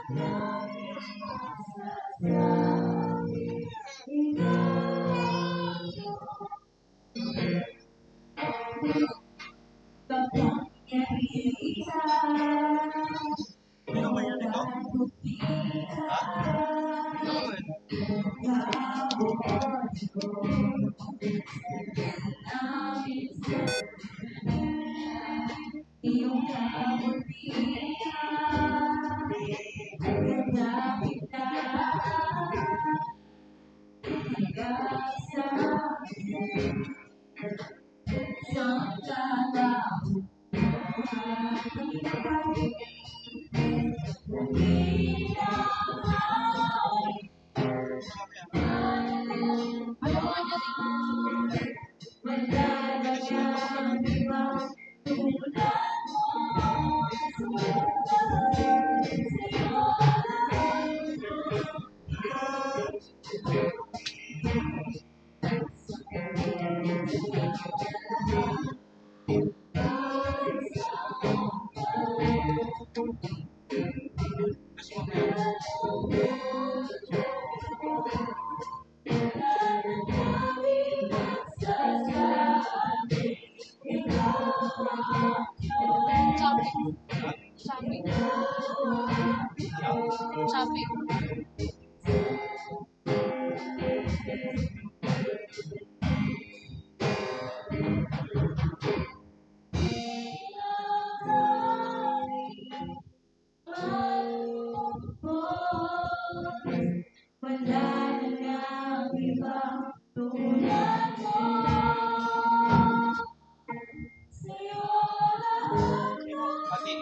Ano ba yun ito? Ha? Noon. Sabi. Wala na nga ibang tulad mo. Sa'yo lahat ng Pati,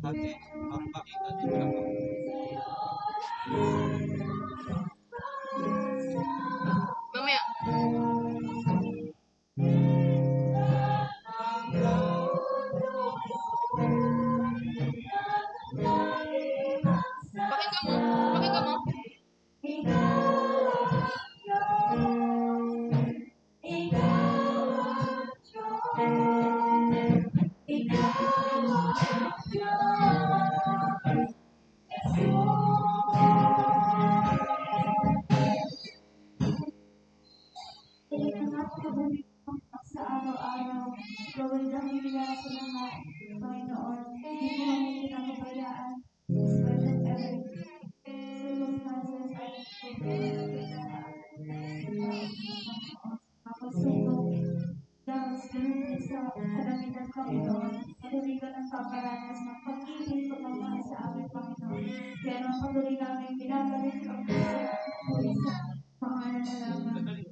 pati, ang pakita din ako. Mamaya. Pakinggan mo. Pakinggan mo. Sa araw-araw, gawin ang hinihinga sa lahat, Panginoon. Hindi mo kami pinapabayaan. Despite of every circumstances, mapasubok dahil sa kalamitan, Panginoon. Patuloy ka ng paparanas ng pag-ibig, pagmamahal sa aming Panginoon. Kaya ang patuloy namin binabalik ang sa pangalan na lamang.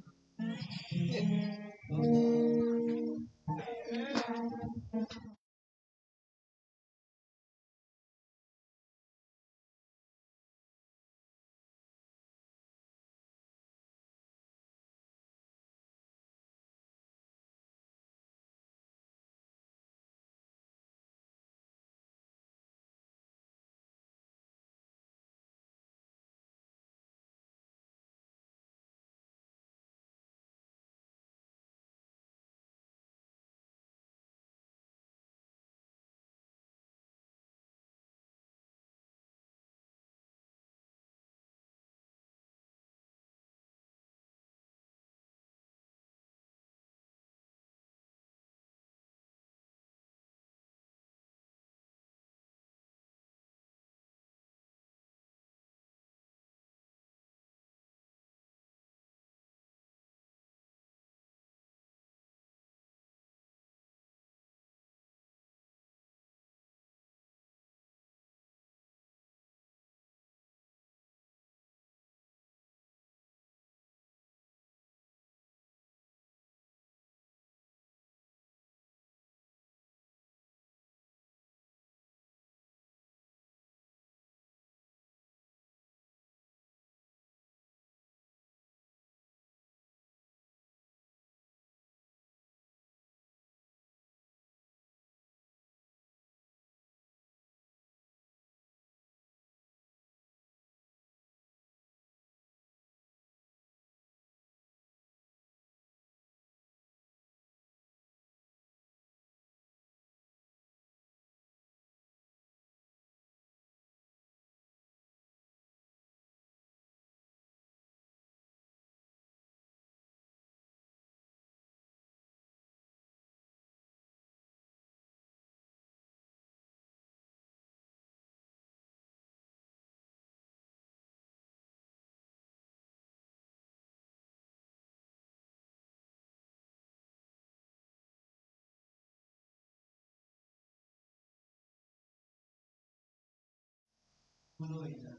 tuloy na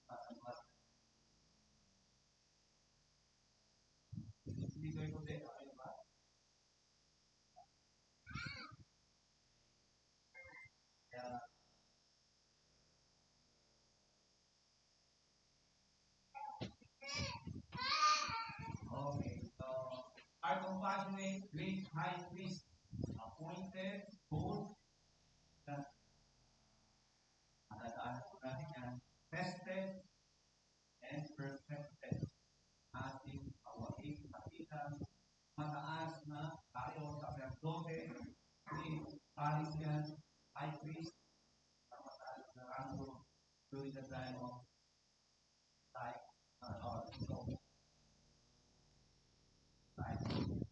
pasapat. Hindi ko ito din, okay ba? Kaya, okay, so, our compassionate great high priest appointed both na matataas po natin yan, tested and perfected. Ating awain, pakita, mataas na tayo sa sacerdote, paris yan, high priest, mataas na rango during the time of time, or so, time, during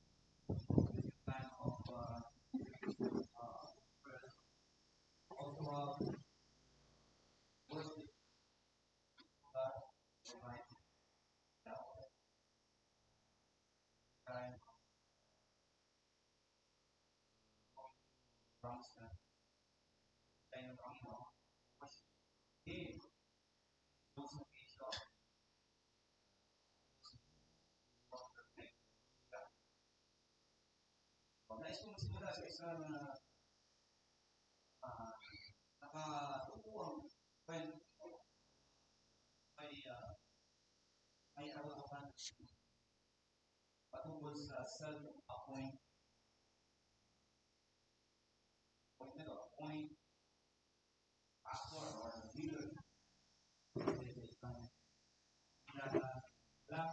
the time of also worship God Almighty. Time promise na tayo ng Panginoon. He knows the piece of the thing. Nais kong magsimula sa isang nakatutuwang kwento. May araw-araw patungkol sa self-appoint pastor or leader na lang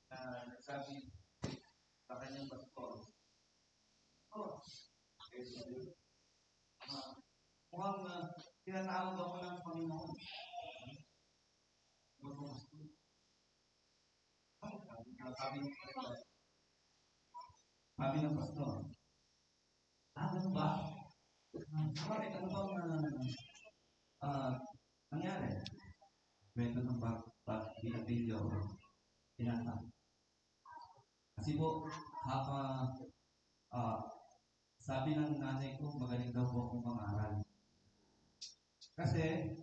na nagsabi sa kanyang pastor, mukhang tinatawag ako ng Panginoon. Sabi ng pastor, ano ba? Bakit ano bang nangyari? Kwento ng pag-video tinatawag. Kasi po, sabi ng nanay ko, magaling daw po akong mangaral. Kasi,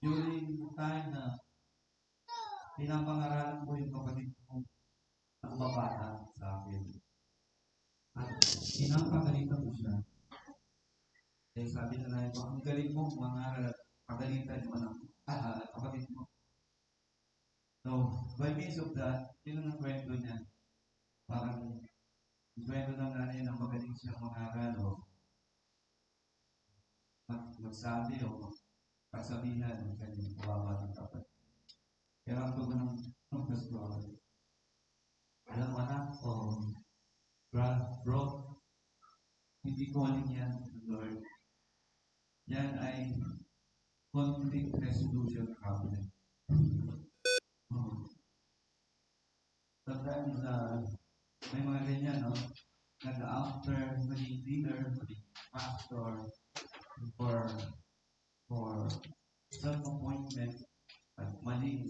during time na pinapangaralan ko yung kapatid ko ang babata sa akin. At pinapagalitan ko siya. Eh sabi na nanay ko, ang galing mo mangaral at pagalitan mo ng kapatid mo. So, by means of that, yun ang kwento niya. Parang kwento ng nanay na magaling siya mangaral o magsabi o kasabihan ng kanyang kawawa ng kapatid. Kaya ang tugon ng pastor, alam mo anak o bro, hindi ko aling yan, Lord. Yan ay conflict resolution cabinet. Sometimes, may mga ganyan, no? Nag-after maging leader, maging pastor, for self-appointment at maling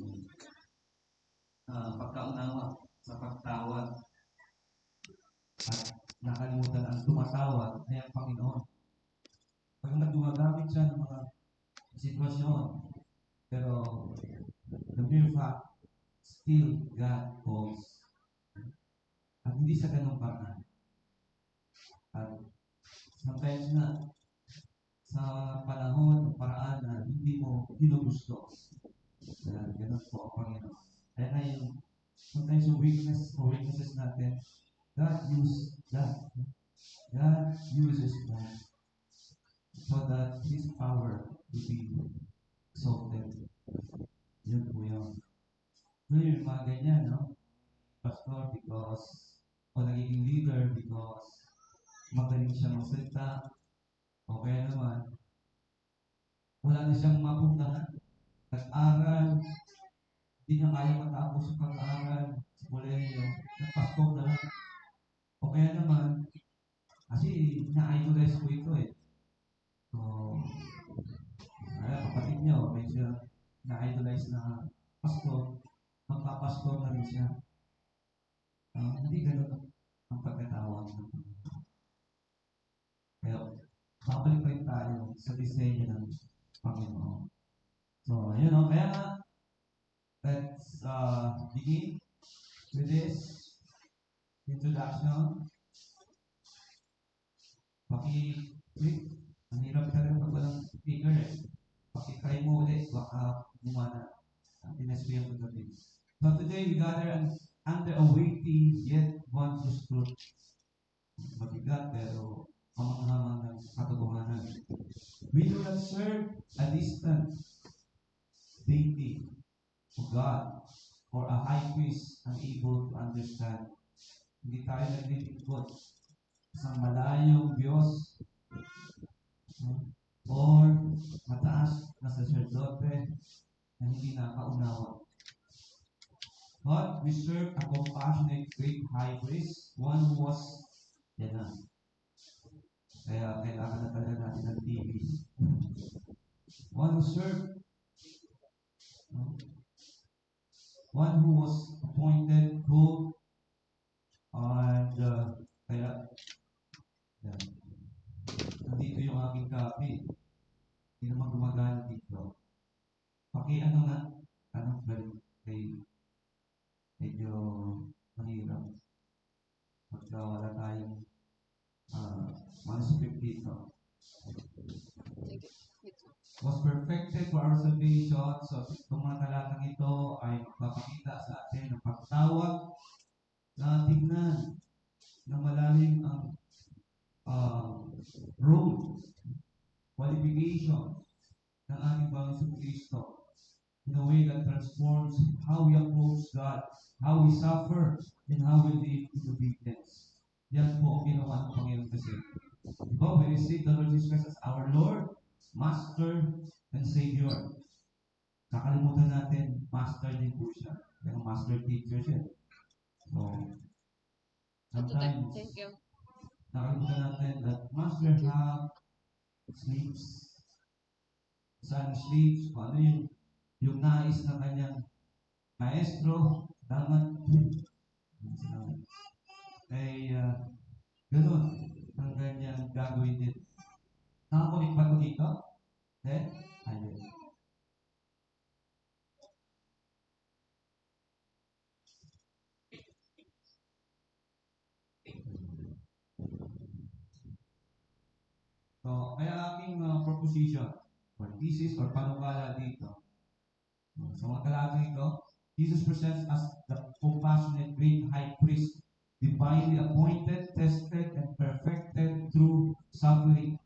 pagkaunawa sa pagtawag at nakalimutan ang tumatawag ay ang Panginoon. Pag nagdumagamit siya ng mga sitwasyon, pero the mere fact, still God calls. At hindi sa ganong paraan. At sometimes na sa panahon o paraan na hindi mo ginugusto. Ganun po ang Panginoon. Kaya yung sometimes yung weaknesses natin, God uses that. God uses that so that His power will be exalted. Yun po yun. So yung mga ganyan, no? Pastor because, o nagiging leader because magaling siya magsalita, o kaya naman, wala na siyang mapuntahan. Nag-aral, hindi niya kaya matapos sa pag-aaral sa kolehiyo, nagpastor na lang. O kaya naman, kasi na-idolize ko ito eh. So, kapatid niyo, may siya na-idolize na pastor, magpapastor na rin siya. Hindi ganun ang pagkatawag ng Panginoon. Kaya, babalik pa rin tayo sa disenyo ng Panginoon. begin with this introduction. Paki-click. Ang hirap talaga pag walang speaker eh. Paki-try mo ulit, baka gumana. Ang tinesbihan ko gabi. So today we gather under a weighty yet wondrous truth. Mabigat pero mamanghamang ng katotohanan. We do not serve a distant deity of God or a high priest unable to understand. Hindi tayo naglilingkod sa malayong Diyos or mataas na sacerdote na hindi nakaunawa. But we serve a compassionate great high priest, one who was yan na. Kaya kailangan na talaga natin ng TV. One who served, one who was appointed, who, and kaya, yan. Nandito yung aking copy. Hindi naman gumagana dito. Ano nga, anong galing kay medyo mahirap. Pagka wala tayong manuscript dito. Was perfected for our salvation. So, itong mga talatang ito ay magpapakita sa atin ng pagtawag na tignan na malalim ang role, qualification ng ating Panginoon Kristo in a way that transforms how we approach God, how we suffer, and how we live in obedience. Yan po ang ginawa ng Panginoon kasi. Diba, we receive the Lord Jesus Christ as our Lord, Master, and Savior. Kakalimutan natin, Master din po siya. Yung Master Teacher siya. So, sometimes, Thank you. nakalimutan natin that Master sleeps. Son sleeps. Kung ano yung nais ng kanyang maestro, dapat ay ganun ang kanyang gagawin din. Nakakunik ba ito dito? Ayun. So, kaya aking proposition or thesis or panukala dito. Sa mga talatang ito, Jesus presents as the compassionate great high priest, divinely appointed, tested, and perfected through suffering,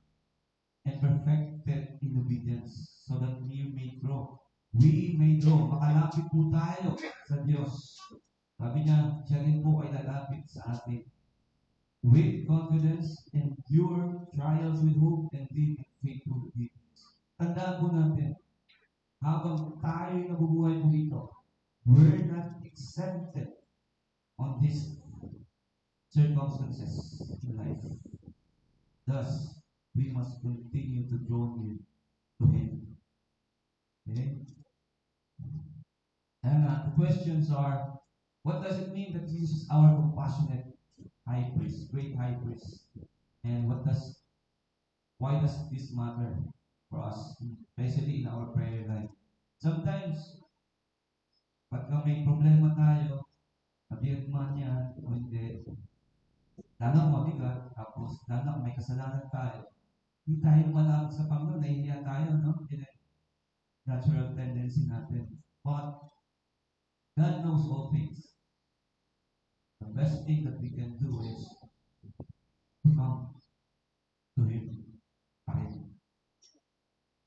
and perfected in obedience, so that we may grow. We may grow. Makalapit po tayo sa Diyos. Sabi niya, siya rin po ay lalapit sa atin. With confidence, endure trials with hope, and live in faithful obedience. Tandaan po natin, habang tayo nabubuhay po dito, we're not exempted on these circumstances in life. Thus, we must continue to draw near to Him. Okay? And the questions are, what does it mean that Jesus is our compassionate high priest, great high priest? And why does this matter for us, especially in our prayer life? Sometimes, pagka may problema tayo, mabigat man yan o hindi, lalo mabigat, tapos lalo may kasalanan tayo, hindi tayo malapit sa Panginoon, nahihiya tayo, no? Natural tendency natin. But, God knows all things. The best thing that we can do is to come to Him.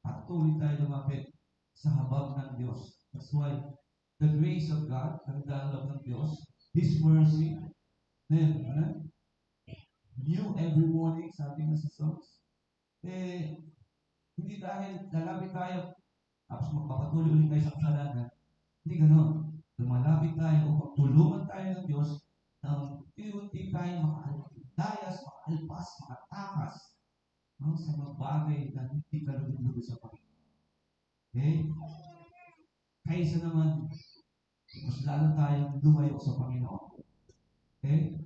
Patuloy tayo lumapit sa habag ng Diyos. That's why the grace of God, ang dalog ng Diyos, His mercy, new every morning, sabi nga sa songs, hindi dahil lalapit tayo, tapos magpapatuloy ulit tayo sa kasalanan. Hindi gano'n. Lumalapit tayo upang tulungan tayo ng Diyos na unti-unti tayo makaalayas, makaalpas, makatakas sa mga bagay na hindi kalugod-lugod sa Panginoon. Okay? Kaysa naman, mas lalo tayong lumayo sa Panginoon. Okay?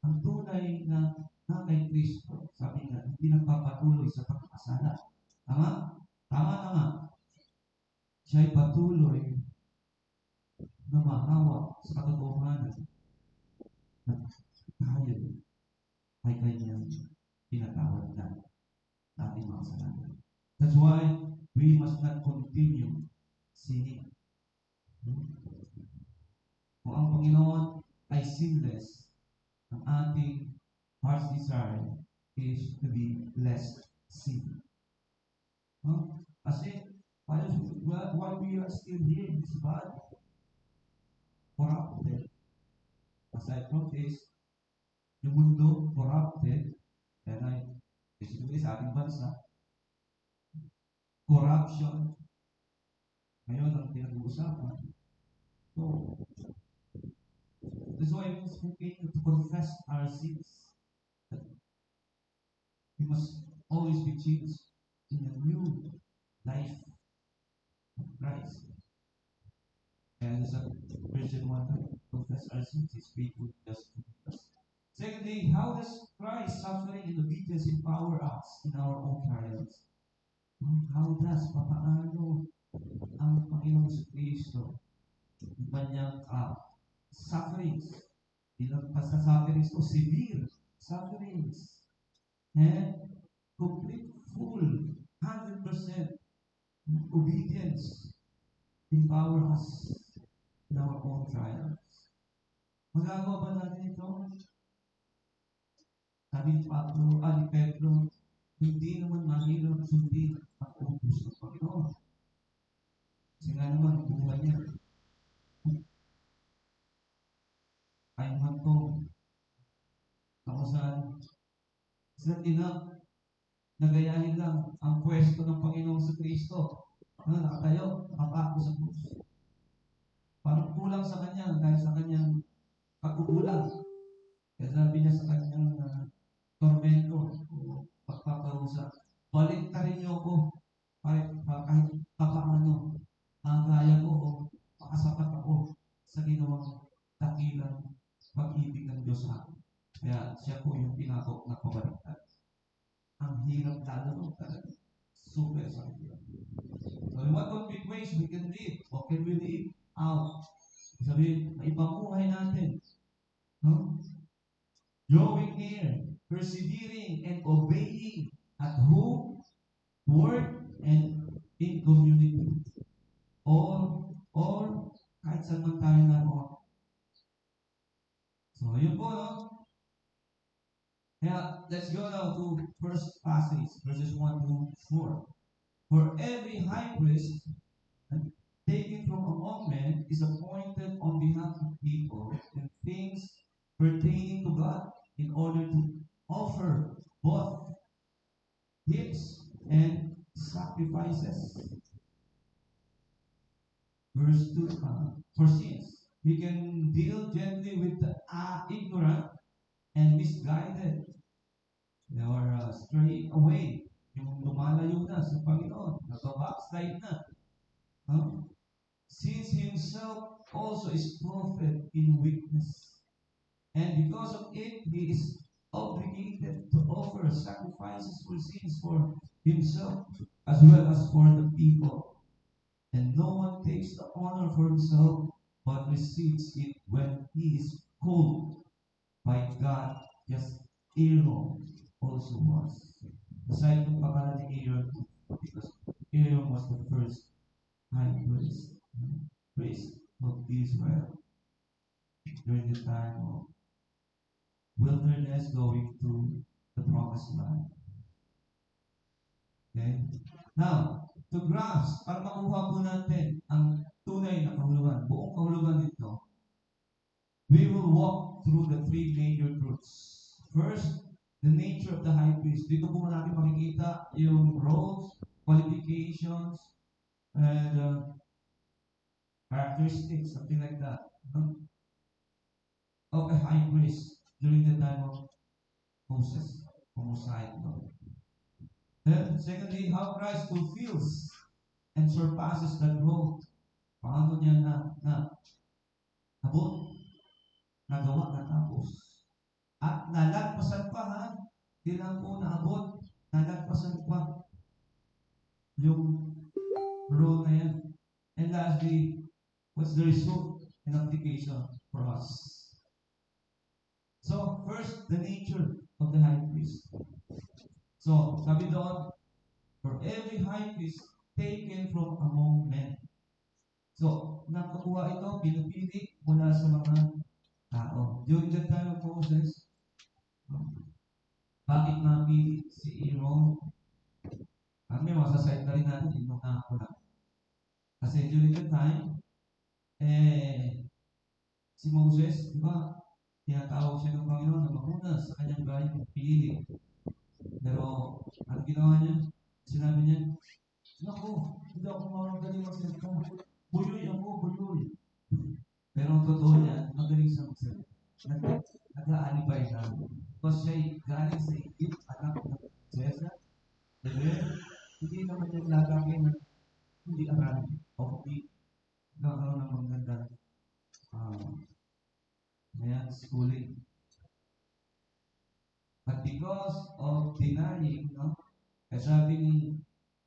Ang tunay na kay Kristo, sabi nga, hindi nagpapatuloy sa pagkakasala. Tama? Tama. Siya'y patuloy na mahawa sa katotohanan na tayo ay kanyang pinatawad na ating mga kasalanan. That's why we must not continue sinning. Kung ang Panginoon ay sinless, ang ating heart's desire is to be less sin. Kasi while we are still here in this body, corrupted, aside from this, yung mundo corrupted, yan ay basically sa ating bansa, corruption, ngayon ang pinag-uusapan. So, that's why we must continue to confess our sins. We must always be changed in a new life of Christ. And as a Christian one, confess our sins is faithful just to us. Secondly, how does Christ's suffering and obedience empower us in our own trials? How does, paano ang Panginoong Kristo, yung kanyang sufferings, ilang sufferings o severe sufferings, and complete, full, 100% obedience empower us in our own trials. Magagawa ba natin ito? Sabi ni Pedro, hindi naman mahirap sundin ang utos ng Panginoon. Kasi nga naman, buhay niya ay hantong ako saan not enough nagayahin lang ang pwesto ng Panginoong sa Kristo. Nakatayo, nakapako sa krus. Parang kulang sa kanya dahil sa kanyang pagkukulang. Kaya sabi niya sa kanyang tormento o pagpaparusa, balik ka rin niyo ako kahit papaano kaya ko o makasapat ako sa ginawang dakilang pag-ibig ng Diyos sa akin. Kaya siya po yung pinako na pabaliktad. Ang hirap lalo talaga. Super sakit. So in what concrete ways we can live? Or can we live out? Sabihin, ibang buhay natin. No? Drawing near, persevering, and obeying at home, work, and in community. Or kahit saan man tayo naroon. So, yun po, no? Kaya, let's go now to first passage, verses 1 to 4. For every high priest taken from among men is appointed on behalf of people and things pertaining to God in order to offer both gifts and sacrifices. Verse 2, for sins, we can deal gently with the ignorant and misguided. They are straying away. Yung lumalayo na sa Panginoon, nag-backslide na. Since himself also is prophet in weakness. And because of it, he is obligated to offer sacrifices for sins for himself as well as for the people. And no one takes the honor for himself, but receives it when he is called by God, just Aaron also was. Aside from pangalan ni Aaron, because Aaron was the first high priest of Israel during the time of wilderness going to the promised land. Okay? Now, to grasp, para makuha po natin ang tunay na kahulugan, buong kahulugan nito, we will walk through the three major truths. First, the nature of the high priest. Dito po natin makikita yung roles, qualifications, and characteristics, something like that, of a high priest during the time of Moses, or Mosiah. Then, secondly, how Christ fulfills and surpasses that role. Paano niya nabot, nagawa, natapos. At nalagpasan pa, ha? Hindi lang po naabot, nalagpasan pa yung role na yan. And lastly, what's the result and application for us. So, first, the nature of the high priest. So, sabi doon, for every high priest taken from among men. So, nakukuha ito, pinupili mula sa mga tao. During the time of Moses, bakit napili si Aaron? May masasayad na rin natin, yung ako lang. Kasi during the time, si Moses, di ba, tinatawag siya ng Panginoon na mauna sa kanyang bayang pili. Pero, ano ginawa niya? Sinabi niya, naku, hindi ako magaling magsalita. Buyoy ako, buyoy. Pero ang totoo niya, magaling siya magsalita. Nag-aalibay na. Because siya'y galing sa Egypt, anak ng Cesar. Hindi naman niya lalaki na hindi aral o hindi nagkaroon ng magandang schooling. But because of denying, sabi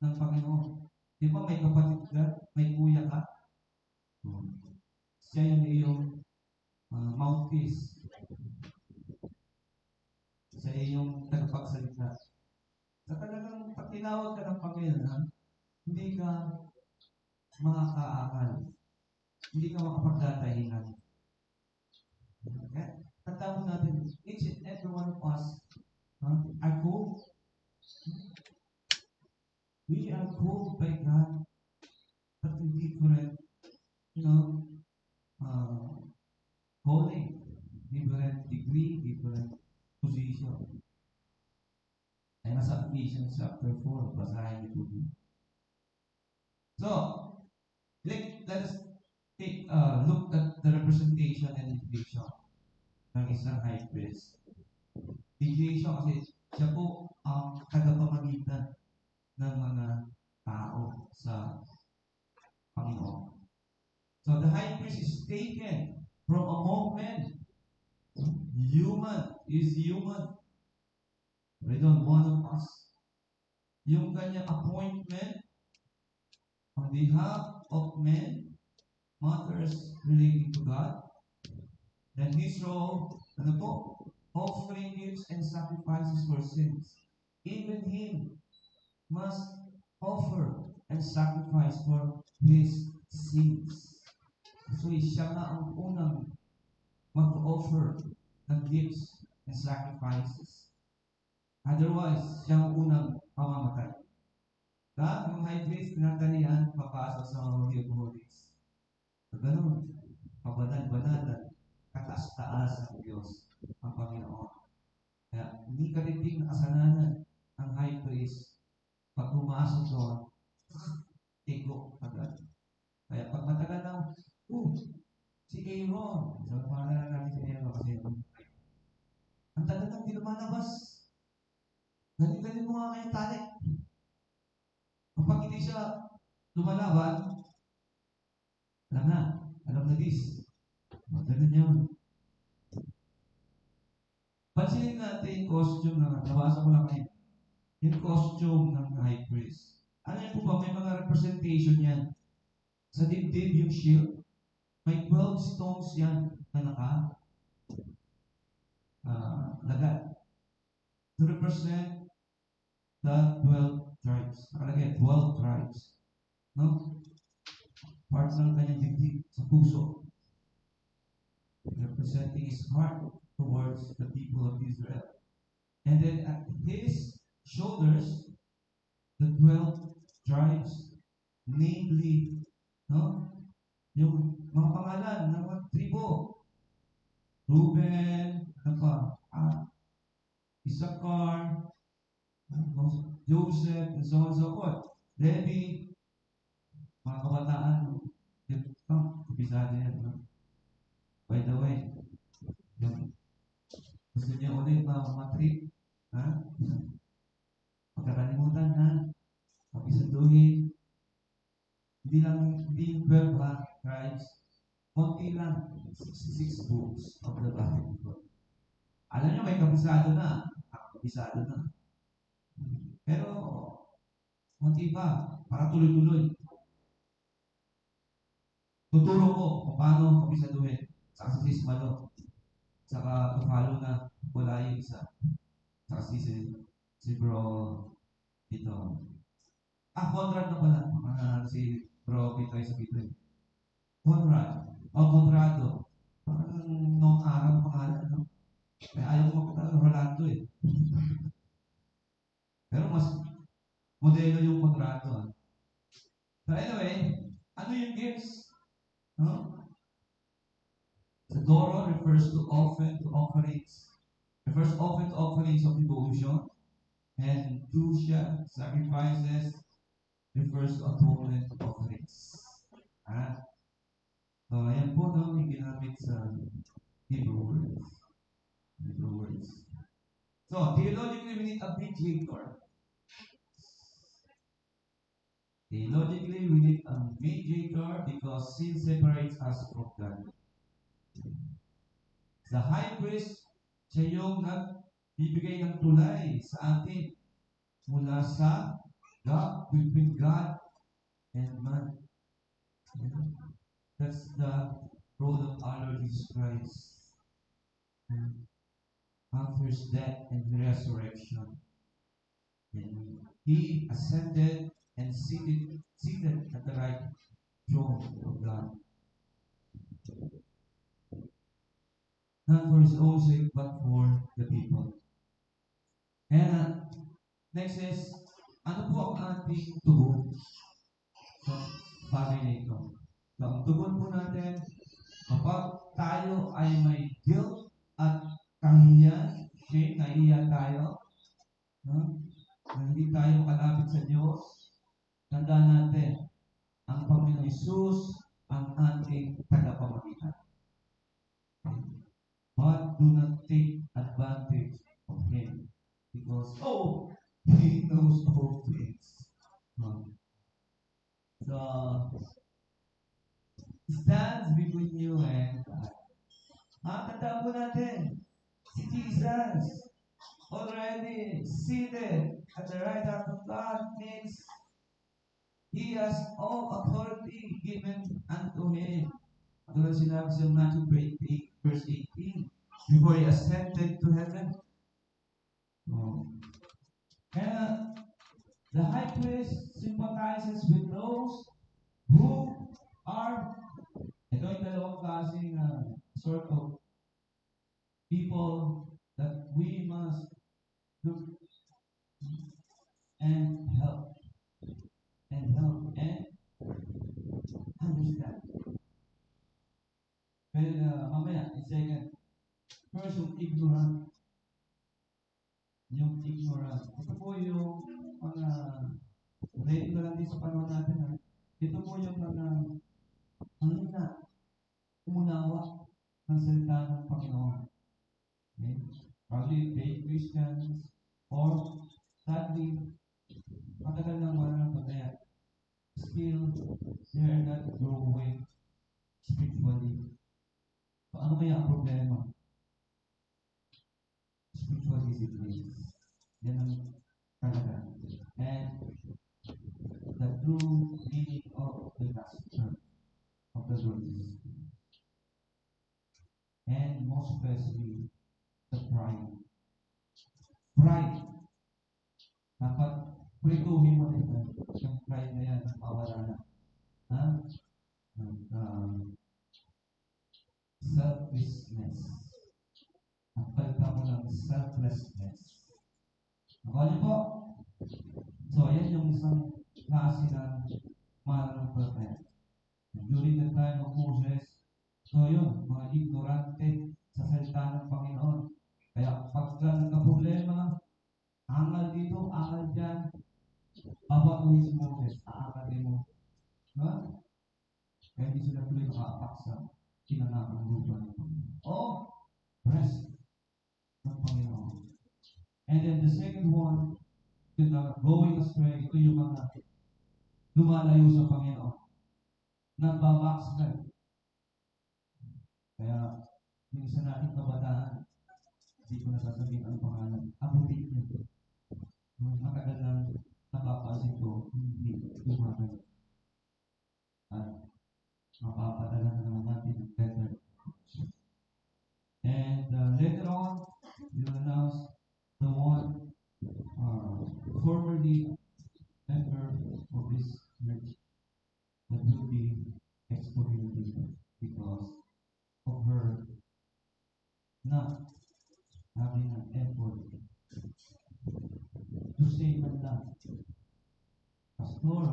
ng Panginoon, di ba may kapatid ka, may kuya ka? Siya yung iyong mouthpiece. Siya yung tagapagsalita. Sa talagang pag tinawag ka ng Panginoon, hindi ka makakaakal. Hindi ka makapagdadahingan. Okay? Tatawag natin, each and every one of us are called. We are called by God, but in different, calling, different degree, different position. Ay nasa Ephesians chapter 4, basahin niyo po. So, let us take look at the representation and implication ng isang high priest. Implication kasi siya po ang tagapamagitan ng mga tao sa Panginoon. So the high priest is taken from among men. Human is human. We don't one of us. Yung kanyang appointment on behalf of men, matters relating to God. Then his role, offering gifts and sacrifices for sins. Even him must offer and sacrifice for his sins. So siya nga ang unang mag-offer ng gifts and sacrifices. Otherwise, siya ang unang mamamatay. Yung high priest, tinatalian, papasok sa Holy of Holies. So, ganun, pabanal-banalan, kataas-taas ng Diyos, ang Panginoon. Kaya, hindi kaliting na kasalanan ang high priest. Pag pumasok doon, tigo agad. Kaya pag matagal na, si Aaron, so pangalan natin si Aaron kasi ang tagal nang di lumalabas. Galing-galing mo nga kayo tali. Kapag hindi siya lumalaban, alam na this. Ganun yun. Pansinin natin yung costume na nabasa ko lang ngayon. Yung costume ng high priest. Alam po ba, may mga representation yan. Sa dibdib yung shield, may 12 stones yan na lagat. To represent the 12 tribes. Nakalagay, 12 tribes. No? Part ng kanyang dibdib sa puso. Representing his heart towards the people of Israel. And then at his shoulders, the 12 tribes, namely, yung mga pangalan ng mga tribo. Reuben, Issachar, Joseph, and so on and so forth. Levi, mga kabataan, kabisado yan. By the way, gusto niyo ulit matrip, pagkakalimutan, pag-isaduhin, hindi 12 tribes, konti lang, 66 books of the Bible. Alam niyo, may kabisado na. Pero, konti pa, para tuloy-tuloy. tuturo ko kung paano kabisaduhin sa sismalo. Saka to-follow na wala yung isa. Saka si bro dito. Conrad na pala. Si bro Pitoy sa Pitoy. Conrad. Conrado. Parang noong araw pangalan, no? Kaya ayaw ko makita Rolando eh. Pero mas modelo yung Conrado. Ah. So anyway, ano yung gifts? No? The Doro refers to offerings. Refers often to offerings of devotion. And Dusha, sacrifices, refers to atonement offerings. Ah. So ayan po, no? May ginamit sa Hebrew words. Hebrew words. So, theologically, we need a mediator. Theologically, we need a mediator because sin separates us from God. The high priest, siya yung nagbibigay ng tulay sa atin mula sa God, between God and man. That's the role of our Lord Jesus Christ. After his death and resurrection, and he ascended and seated at the right throne of God. Not for his own sake, but for the people. And next is, ano po ang ating tugon sa bagay na ito? So, ang tugon po natin, kapag tayo ay may guilt at kahihiyan, nahihiya tayo, no? Na hindi tayo kalapit sa Diyos, tandaan natin, ang Panginoon Hesus ang ating tagapamagitan. But do not take advantage of Him because, He knows all things. So, stands between you and God. Tandaan po natin, si Jesus, already seated at the right hand of God means He has all authority given unto Him. Tulad sinabi sa Matthew 28, verse 18, before He ascended to heaven. And the high priest sympathizes with those who are, ito yung dalawang klaseng sort of people that we must look and help and understand. Pero mamaya, in second, first yung ignorant. Yung ignorant. Ito po yung mga, related na lang din sa panahon natin. Ha? Ito po yung mga umunawa ng salita ng Panginoon. Okay? Probably fake Christians or sadly, matagal nang wala ng pataya. Still, they are not growing spiritually. So, ano kaya ang problema? Spiritual disciplines. Yan ang talaga. And the true meaning of the gospel of the Lord Jesus. And most especially, the pride. Pride. Dapat prituhin mo rin yung pride na yan, mawala na. Selfishness. Pagpalitan mo ng selflessness. Nakuha niyo po? So, yan yung isang klase ng mananampalataya. During the time of Moses, so yun, mga ignorante sa salita ng Panginoon. Kaya pagka nagka-problema, angal dito, angal dyan, babatuhin si Moses, aakalin mo. No? Kaya hindi sila tuloy nakaapak sa kinanakang lupa ng Panginoon. Rest ng Panginoon. And then the second one, yung going astray, ito yung mga lumalayo sa Panginoon. Nagbabackslide. Kaya, yung isa nating kabataan, hindi ko nasasabihin ang pangalan. Abutin niyo. Matagal lang napapansin ko, hindi lumakas. At mapapadala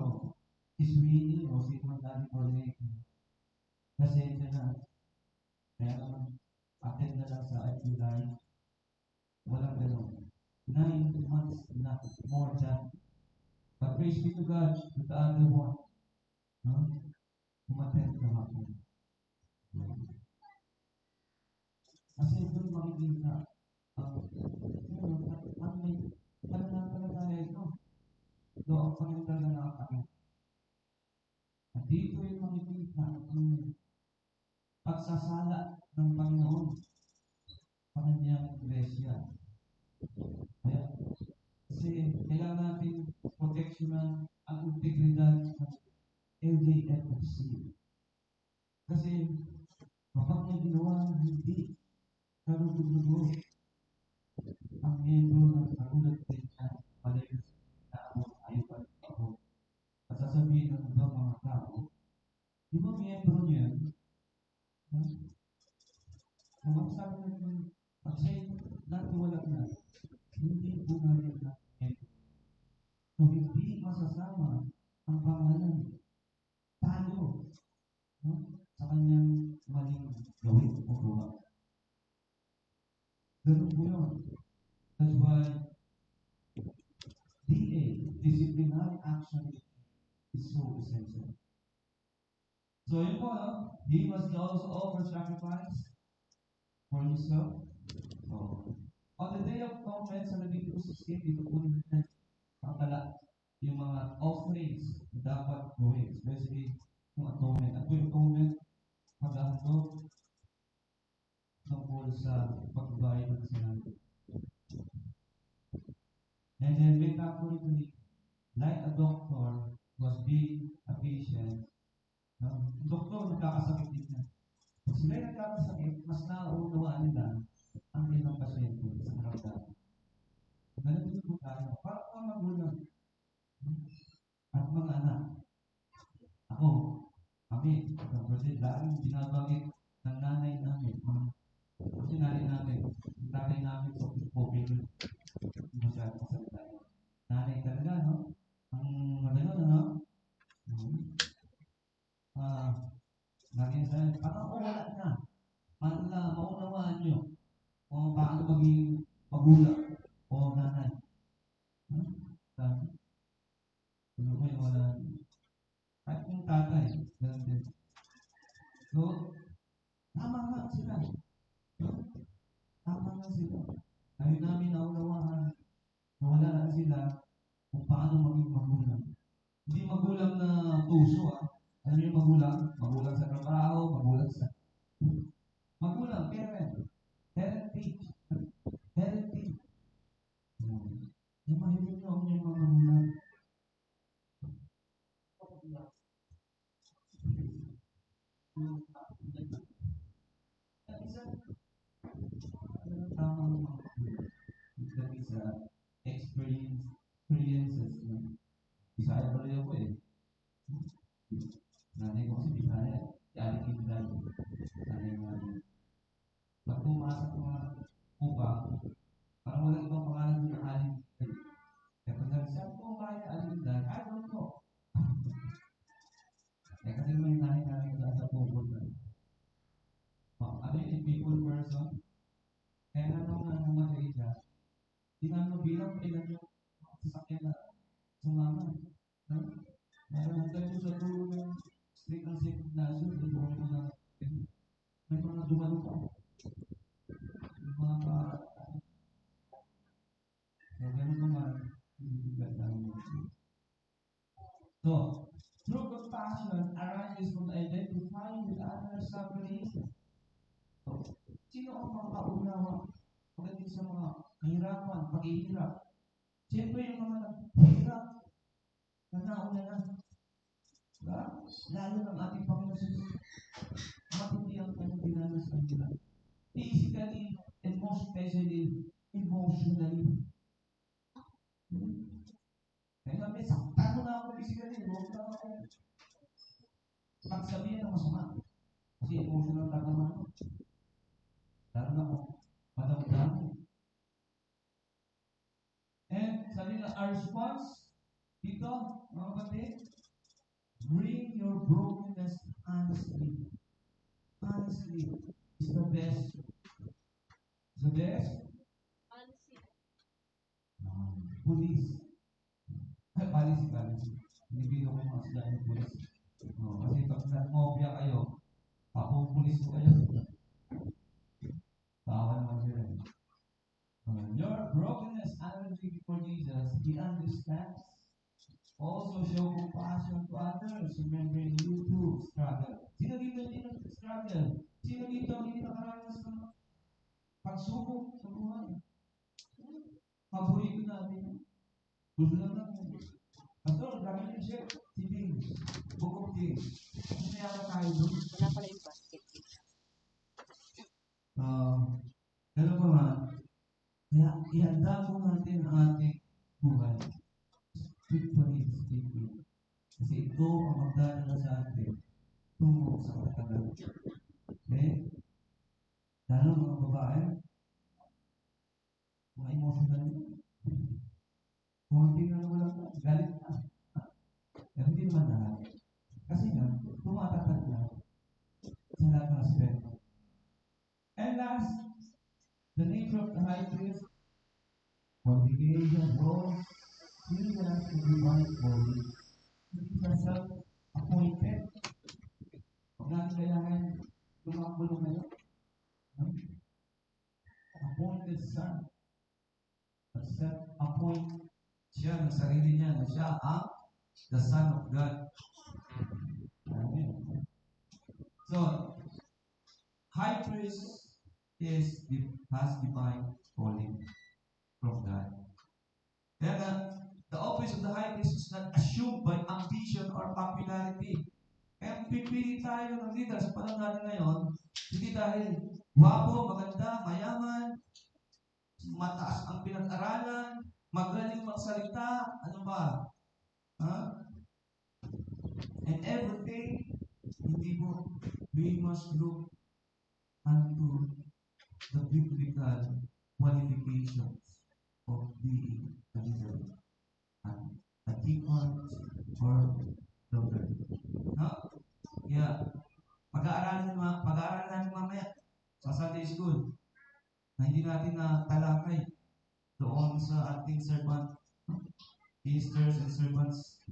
o iswini o sino man dati coordinator. Pasensya na. Kaya naman, attend na lang sa July. Walang ganun. 9 months na more than. But praise be to God, with the other one. No? Umattend na ako. Kasi doon makikita ang may talaga ito. Ito ang Panginoon talaga nakakakita. At dito yung makikita ang pagsasala ng Panginoon sa kanyang iglesia. Kaya, kasi kailangan natin proteksyonan ang integridad ng LDFC. Kasi kapag may ginawa ng hindi karugod-lugod ang miyembro ng katulad din niya, palayo sa tao, ayaw pa rin ako. At sasabihin ng ibang mga tao, di ba miyembro niya? Kung ang sabi natin, pag siya'y natiwala na, hindi po namin na miyembro. So, hindi masasama ang pangalan tayo sa kanyang maling gawin o gawa. Ganun po yun. That's why DA, disciplinary action, is so essential. So yun po, he must also offer sacrifice for himself. So, on the day of atonement, sa Leviticus 16, dito po nila nakatala yung mga offerings na dapat gawin, especially yung atonement. At yung atonement, mag-ahandog tungkol sa pagbabayad ng kasalanan. And then, metaphorically, like a doctor was being a patient, doktor nagkakasakit din na. Pag sila'y nagkakasakit, mas nauunawaan nila ang ilang pasyente sa karamdaman. Ganun din po tayo. Para mga magulang at mga anak. Ako, kami, kapatid, laging binabagit ng nanay namin. Kasi nanay namin, yung tatay namin, so okay, masyadong masalita yun. Nanay talaga, no? Ang magano, no? Laging sabi, parang wala na. Paano na maunawaan nyo kung paano maging magulang o nanay. Sabi, ano ko yung wala. Kahit yung tatay, ganun din. So, tama nga sila. Tama nga sila. Kaya namin naunawaan na wala na sila kung paano maging magulang. Hindi magulang na puso, Ano yung magulang? Magulang sa trabaho, magulang sa... Magulang, parent. Parenting. Parenting. Yung mahilig nyo ang yung mga magulang. Tamang mga dahil sa experiences na Bisaya pala ako Nanay ko kasi Bisaya. Yari Kindan. Nanay namin. Pag pumasok mga kupa, parang wala ibang pangalan ng Aling Kindan. Kaya pag nagsabi ko kaya Aling Kindan, I don't know. Kaya kasi may nanay namin sa pupul na. Ano yung people person? Kaya nga nung namatay siya, di namin mabilang ilan yung sasakyan na sumama. Meron hanggang sa dulo ng street ng St. Ignacio, doon may mga dumalo pa. Yung mga so, ganun naman, so, true compassion arises from identifying with others' suffering. So, sino ang makaunawa pagdating sa mga kahirapan, paghihirap? Siyempre yung mga hirap na nauna na. Diba? Lalo ng ating Panginoon Jesus. Matindi ang kanyang dinanas ng hirap. Physically and most especially emotionally. Kaya sabi, saktan mo na ako physically. Huwag na ako pagsabihin ng masama. Kasi emotional ka naman. Lalo na ako, madamdamin. And sabi na, our response dito, mga kapatid, brokenness, honestly, is the best. Is the best? Police. Ay, policy. Hindi ko mas dahil police. No, kasi pag nag-mobya kayo, ako police ko kayo. Tawa naman sila. Your brokenness energy before Jesus, He understands. Also show compassion to others. Remembering you too struggle. Sino dito hindi nag-struggle? Sino dito hindi nakaranas ng pagsubok sa buhay? Paborito natin. Gusto lang natin. Pastor, lagi niyo siya. Si James. Book of James. Ano mayroon tayo doon? Wala pala yung basket. Ano ba nga? Kaya ihanda po natin ang ating buhay. Spiritually speaking. Kasi ito ang magdadala sa atin tungo sa katagalan. Okay? Lalo mga babae, mga emotional yun. Kung tingnan mo lang, galit na. Pero hindi naman lahat. Kasi nga, tumatatag na sa lahat ng aspeto. And last, the nature of the high priest, qualification, role, he has to be mindful. Hindi siya self-appointed. Huwag natin kailangan tumakbo na yun. Appointed son. Self-appoint siya ng sarili niya na siya ang the Son of God. Amen. So, high priest has divine calling from God. Then, the office of the high priest is not assumed by ambition or popularity. Kaya pipili tayo ng leader sa panahon natin ngayon, hindi dahil wapo, maganda, mayaman, mataas ang pinag-aralan, magaling magsalita, ano ba? And everything, hindi mo, we must look unto the biblical qualifications of being a leader, a deacon or elder. Kaya, pag-aaralan natin mamaya sa Sunday School na hindi natin na talakay doon sa ating servant, ministers and servants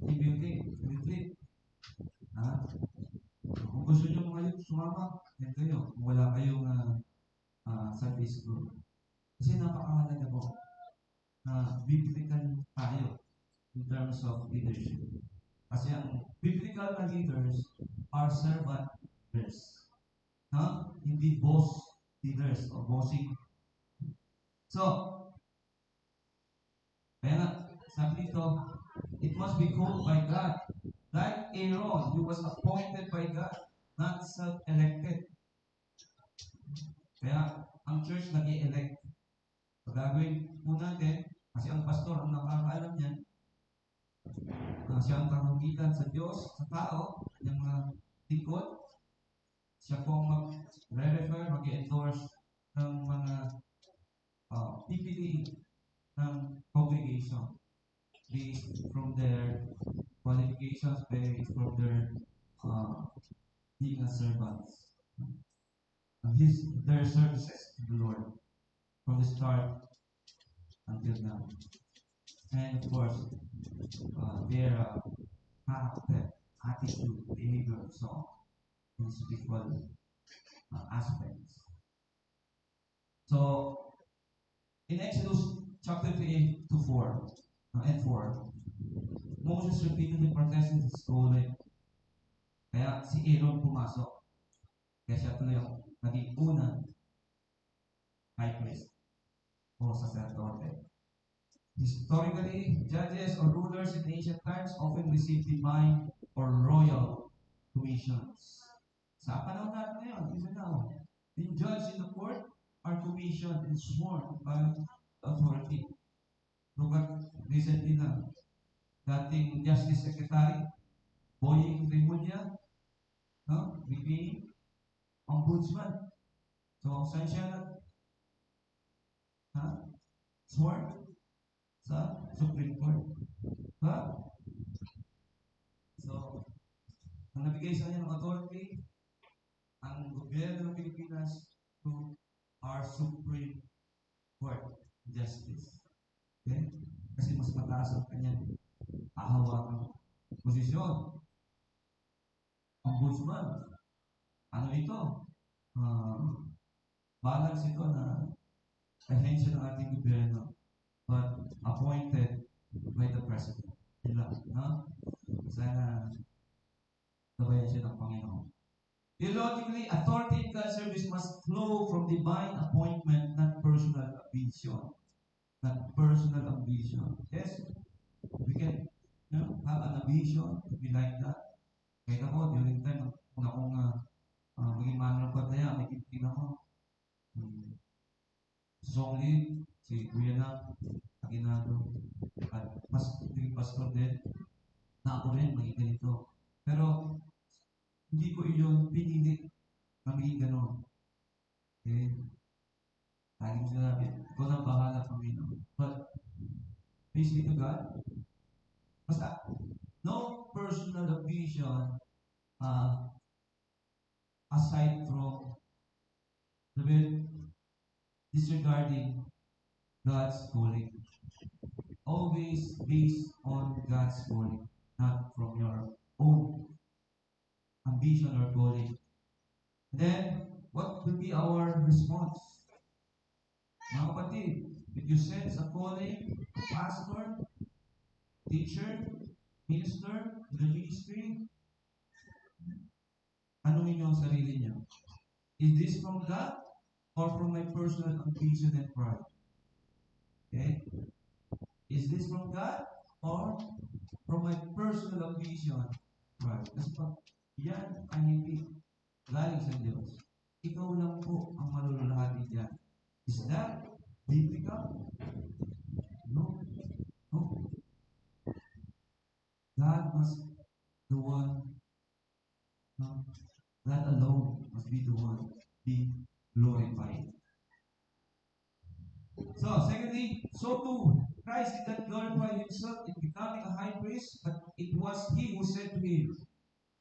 retreat. Kung gusto nyo mga yun, sumama, yan kayo. Kung wala kayong Sunday School. Kasi napakahalaga po na biblical tayo in terms of leadership. Kasi ang biblical na leaders are servant leaders. Hindi boss leaders or bossing. So, kaya nga, sabi dito, it must be called by God. Like Aaron, he was appointed by God, not self-elected. Kaya, ang church nag-i-elect. So, gagawin po natin, kasi ang pastor ang nakakaalam niyan, siya ang karugitan sa Diyos, sa tao, yung mga lingkod, siya po ang mag-refer, mag-endorse ng mga pipiliin ng congregation based from their qualifications, based from their being a servants. Their services to the Lord from the start until now. And of course, their character, attitude, behavior, and so on, in spiritual aspects. So, in Exodus chapter 3 to 4 and 4, Moses repeatedly protested his calling. Kaya si Aaron pumasok. Kaya siya tuloy ang naging unang high priest o sacerdote. Historically, judges or rulers in ancient times often received divine or royal commissions. Sa panahon natin ngayon, even now, the judge in the court are commissioned and sworn by authority. Look at recently na dating Justice Secretary Boying Remulla, became ombudsman. So, saan siya sworn? Sa Supreme Court. So, Ang nabigay sa kanya ng authority, ang gobyerno ng Pilipinas to our Supreme Court Justice. Okay? Kasi mas mataas ang kanyang ahawakang posisyon. Ombudsman. Ano ito? Balance ito na ahensya ng ating gobyerno but appointed by the President. Yun lang. No? Sana gabayan siya ng Panginoon. Theologically, authority in God's service must flow from divine appointment, not personal ambition. Not personal ambition. Yes, we can have an ambition to be like that. Kahit ako, during time, kung akong maging manong pantaya, may kitin ako. Song lead, si Kuya na, Aguinaldo, at mas naging pastor din, na ako rin, maging ganito. Pero, hindi ko iyon pinili na maging ganon. Okay? Laging sinabi, ikaw nang bahala, Panginoon. But, praise be to God. Basta, no personal ambition aside from disregarding God's calling. Always based on God's calling, not from your own ambition or calling. Then, what will be our response? Mga kapatid, if you sense a calling, pastor, teacher, minister, to the ministry, tanungin niyo ang sarili niyo. Is this from God or from my personal ambition and pride? Okay? Is this from God or from my personal ambition and pride? Kasi pag yan ay hindi galing sa Diyos, ikaw lang po ang malululahati dyan. Is that biblical? No. No. God must the one, no? God alone must be the one be glorified. So, secondly, so too, Christ did not glorify himself in becoming a high priest, but it was he who said to him,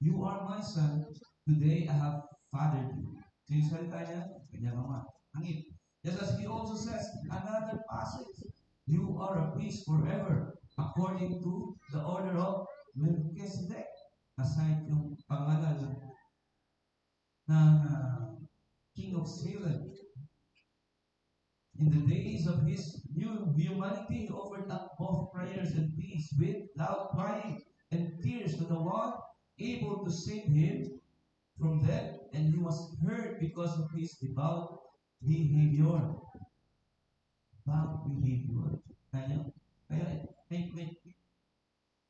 "You are my son, today I have fathered you." So yung salita niya, kanyang ama. Hangit. Just as he also says in another passage, "You are a priest forever, according to the order of Melchizedek." Aside yung pangalan ng King of Salem. In the days of his new humanity, he offered up both prayers and pleas with loud crying and tears to the one able to save him from death, and he was heard because of his devout behavior. Devout behavior. Kaya may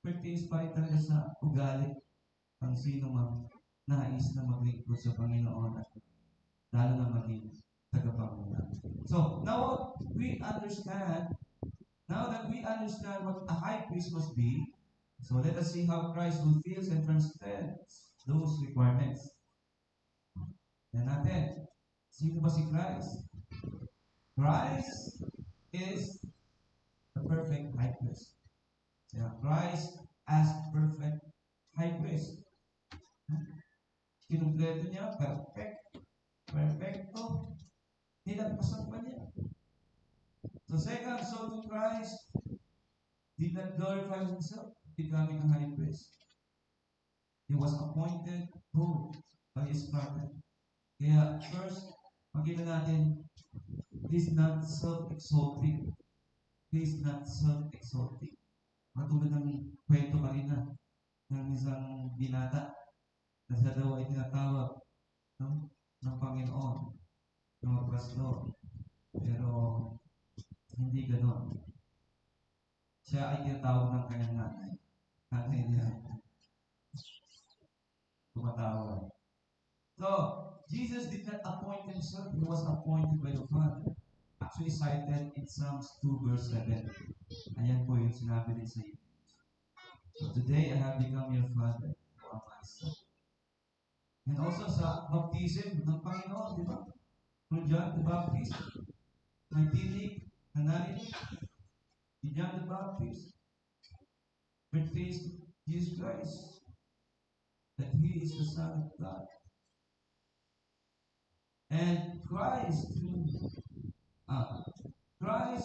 pertains pa rin talaga sa ugali ang sino mang nais na maglingkod sa Panginoon at lalo na maging tagapanguna. So, now that we understand what a high priest must be, so let us see how Christ fulfills and transcends those requirements. Yan natin. Sino ba si Christ? Christ is the perfect high priest. Yeah, Christ as perfect high priest. Kinumpleto niya, perfecto. Nilagpasan pa niya. So second, so to Christ did not glorify himself becoming a high priest. He was appointed by his Father. Kaya first, makita natin, he is not self-exalting. He is not self-exalting. Matulad ng kwento kanina ng isang binata na siya daw ay tinatawag ng Panginoon, ng pastor. Pero hindi ganon. Siya ay tinatawag ng kanyang nanay. Nanay niya tumatawag. So, Jesus did not appoint himself. He was appointed by the Father. Actually cited in Psalms 2 verse 7. Ayan po yung sinabi din sa iyo. So today I have become your father. You are my son. And also sa baptism ng Panginoon, di ba? From John the Baptist, may tinig na narinig. John the Baptist portrays Jesus Christ. that he is the Son of God. And Christ's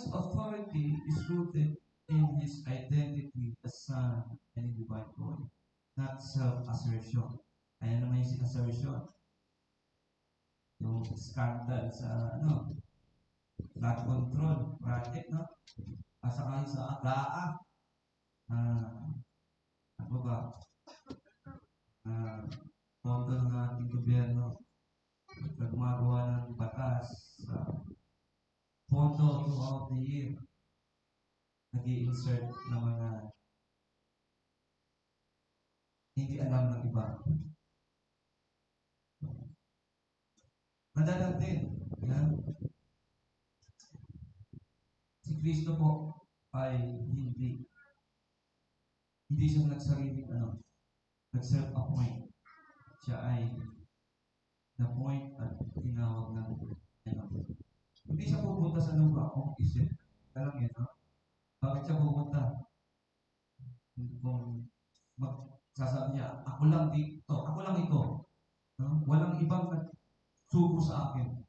authority is rooted in his identity as Son and in divine glory, not self-assertion. Ayan naman yung assertion. Yung scandal sa, flood control project, no? At saka yung sa AGAA, ano ba, pondo ng ating gobyerno na gumagawa ng batas sa pondo throughout the year, nag-i-insert ng mga hindi alam ng iba. Madalang din, yan. Si Kristo po ay hindi siya nagsariling nag-self-appoint. Siya ay na-point at tinawag ng Hindi siya pupunta sa lupa kung isip. Alam yun, no? Bakit siya pupunta? Kung magsasabi niya, ako lang ito. No? Walang ibang nagsubo sa akin.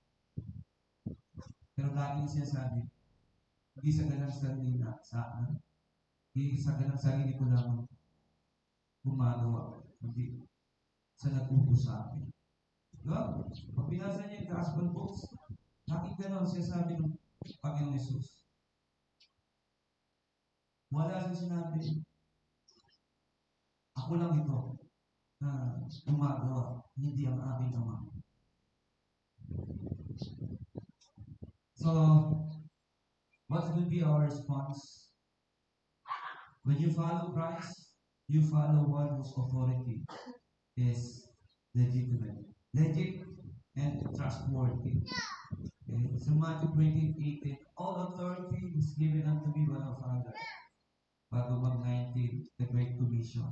Pero lagi siya sabi, hindi sa ganang sarili na sa akin. Hindi sa ganang sarili ko lang gumagawa. Hindi sa nag-upo sa akin. Diba? Pag binasa niya yung gospel books, bakit gano'n siya sabi ng Panginoong Jesus? Wala siya sinabi, ako lang ito na gumagawa, hindi ang aking ama. So, what will be our response? When you follow Christ, you follow one whose authority is legitimate, legit, and trustworthy. Okay? So Matthew 20:18, all authority is given unto me by the Father. Bago mag-19, the Great Commission.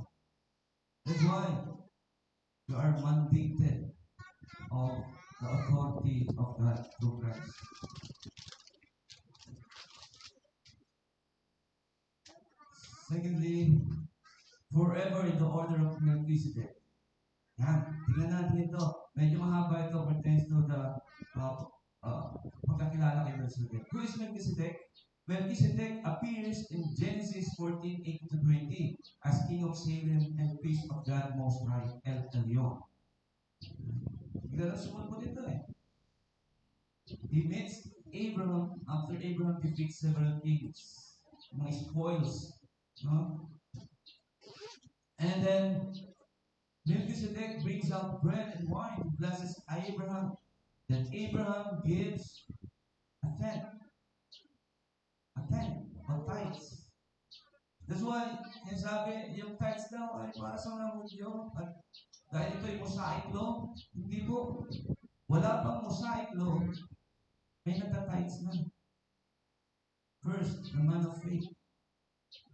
That's why you are mandated of the authority of God through Christ. Secondly, forever in the order of Melchizedek. Yan, tingnan natin ito. Medyo mahaba ito pertains to the pagkakilala kay Melchizedek. Who is Melchizedek? Melchizedek appears in Genesis 14:18-20 as king of Salem and priest of God Most High, El Elyon. Bigla na sumunod ito eh. He meets Abraham after Abraham defeats several kings, mga spoils. No? And then Melchizedek brings out bread and wine and blesses Abraham. Then Abraham gives a tenth of tithes. That's why, sabi, yung tithes daw ay para sa mga Hudyo. Dahil ito yung Mosaic law, hindi po. Wala pang Mosaic law, may nagta-tithes na. First, the man of faith,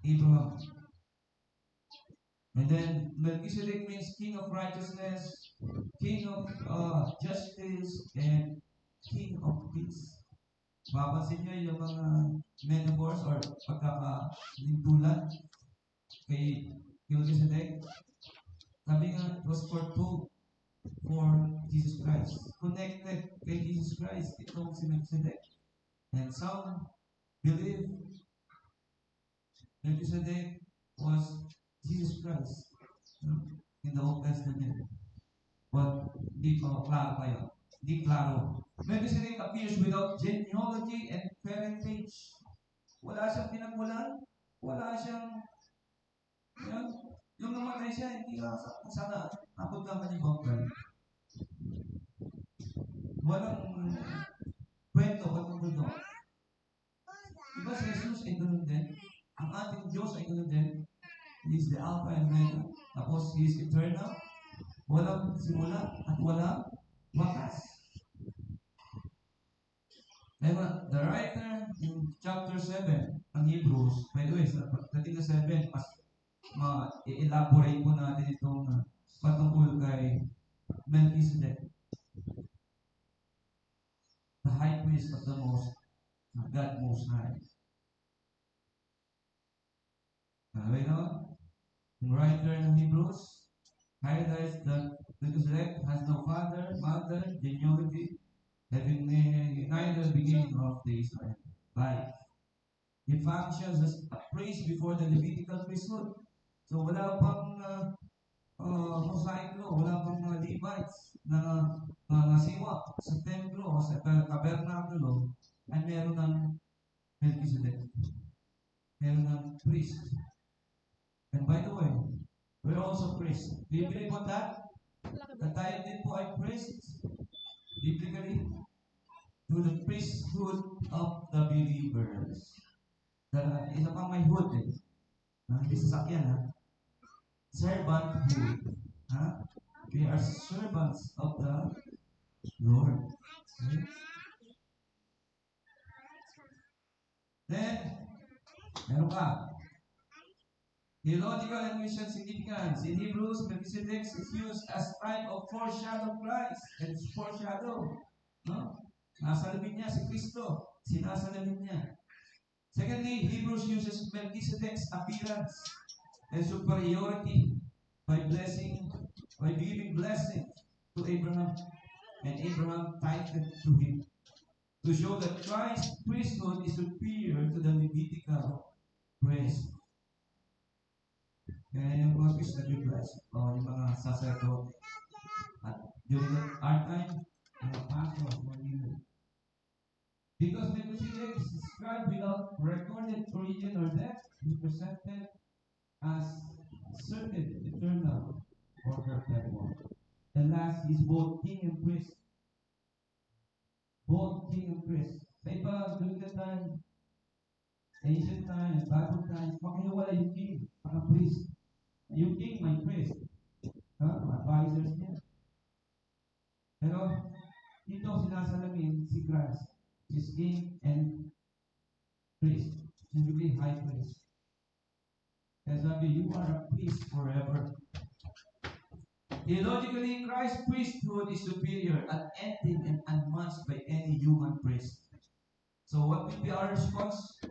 Abraham. And then Melchizedek means king of righteousness, king of justice, and king of peace. Mapapansin niyo yung mga metaphors or pagkakalintulan kay Melchizedek. Sabi nga, it was foretold for Jesus Christ. Connected kay Jesus Christ, itong si Melchizedek. And some believe Melchizedek was Jesus Christ in the Old Testament. But di pa klaro kayo. Di klaro. Melchizedek appears without genealogy and parentage. Wala siyang pinagmulan. Wala siyang yung namatay siya, hindi ka sana napunta ka ni Bangkal. Walang kwento katulad doon. Diba si Jesus ay ganun din? Ang ating Diyos ay ganun din. He is the Alpha and Omega. Tapos He is eternal. Walang simula at walang wakas. Diba? The writer in chapter 7 ng Hebrews, by the way, sa pagdating na 7, mas i-elaborate po natin itong patungkol kay Melchizedek, the high priest of the God Most High. Sabi no? Yung writer ng Hebrews, highlights that Melchizedek has no father, mother, genealogy, having neither beginning of the Israel life. He functions as a priest before the Levitical priesthood. So wala pang Mosaic law, wala pang mga Levites na nasiwa sa templo o sa tabernakulo ay meron ng Melchizedek. Meron ng priest. And by the way, we're also priests. Do you believe on that? Na tayo din po ay priests, biblically, to the priesthood of the believers. Isa pang may hood eh. Hindi sasakyan ha. Servanthood. Ha? We are servants of the Lord. Okay? Then, meron ka. Theological and mission significance. In Hebrews, Melchizedek is used as type of foreshadow of Christ. And foreshadow. No? Nasalamin niya si Kristo. Sinasalamin niya. Secondly, Hebrews uses Melchizedek's appearance and superiority by giving blessing to Abraham, and Abraham tithed to him, to show that Christ's priesthood is superior to the Levitical priest. Kaya yung mga priest nag-bless, o yung mga sacerdote. At during our time, mga pastor, mga leader. Because Melchizedek is described without recorded origin or death, he is presented as certain, eternal, or perpetual. The last is both king and priest. Both king and priest. Sa iba, during the time, ancient times, Bible times, makiwala yung king, mga priest. Yung king, may priest. Advisors niya. Pero, dito sinasalamin si Christ. Is king and priest, simply high priest. Kaya sabi, you are a priest forever. Theologically, Christ's priesthood is superior, unending, and unmatched by any human priest. So what will be our response?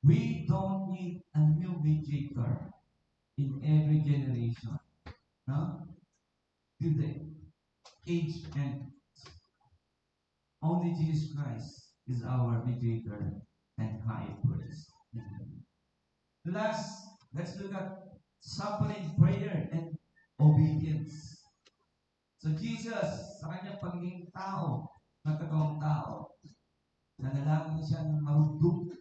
We don't need a new mediator in every generation. No? Till the age ends. Only Jesus Christ is our mediator and high priest. Last, let's look at suffering, prayer, and obedience. So Jesus, sa kanyang pagiging tao, nagkatawang tao, nanalangin siya ng marudong.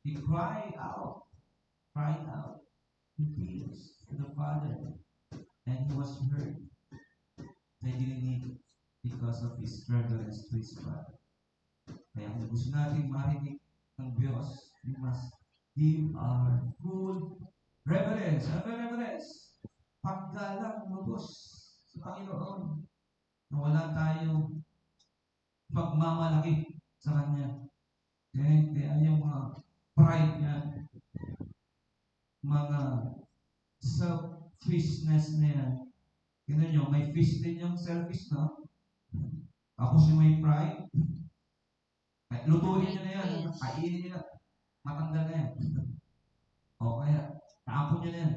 He cried out in tears to the Father, and he was heard. They didn't need it because of his reverence to his Father. Kaya kung gusto natin marinig ng Diyos, we must give our full reverence. Ano ba reverence? Paggalang lubos sa Panginoon. Na wala tayong pagmamalaki sa Kanya. Kaya yung mga pride niya, mga selfishness niya, tingnan nyo, may fish din yung selfish, no? Ako si may pride. Lutuin nyo na yan. Kainin nyo na. Matanda na yan. O kaya, taapon nyo na yan.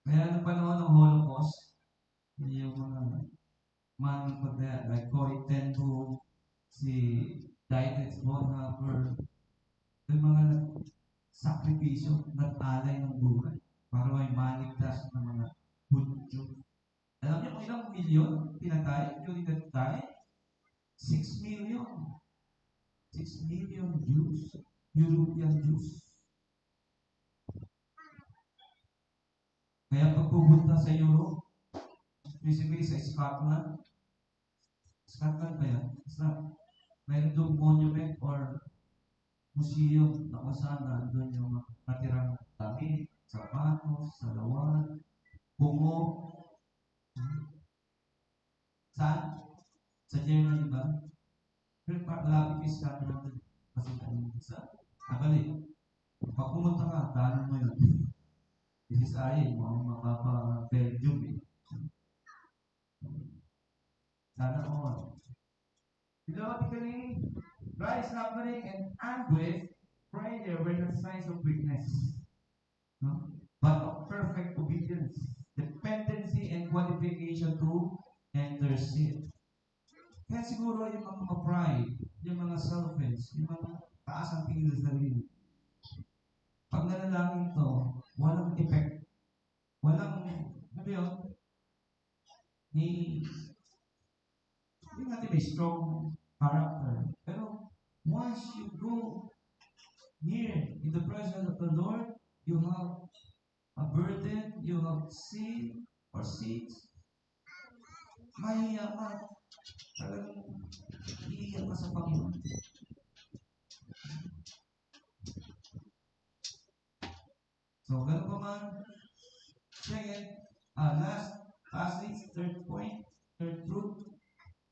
Kaya nung panahon ng Holocaust, yung mga man pagdaya, like Corrie Ten Boom, si Dietrich Bonhoeffer, yung mga sakripisyo, nag-alay ng buhay para may maligtas ng mga Hudyo. Alam niyo kung ilang milyon pinatay during that time? 6 million. 6 million Jews. European Jews. Kaya pag pupunta sa Europe, specifically sa Scotland ba yan? Mayroon doon monument or museum na kung saan doon yung natirang damit, sapatos, salawan, bungo. Saan? Sa Germany ba? Pero malapit yung Scotland natin. Kasi kami sa Nakali. Pag pumunta ka, daanan mo yun. This is ay, mga Belgium eh. Sana all. Theologically, Christ's suffering and anguish, prayer were not signs of weakness, no? But obedience, dependency, and qualification to enter sin. Kaya siguro yung mga pride, yung mga selfish, yung mga taas ang tingin sa sarili. Pag nanalangin to, walang effect. Walang, ano yun? Hindi natin may strong character. Pero once you go near in the presence of the Lord, you have a burden, you have sin or sins, mahiya ka. Talagang iiyak ka sa Panginoon. So, ganun pa man. Second, last passage, third point, third truth.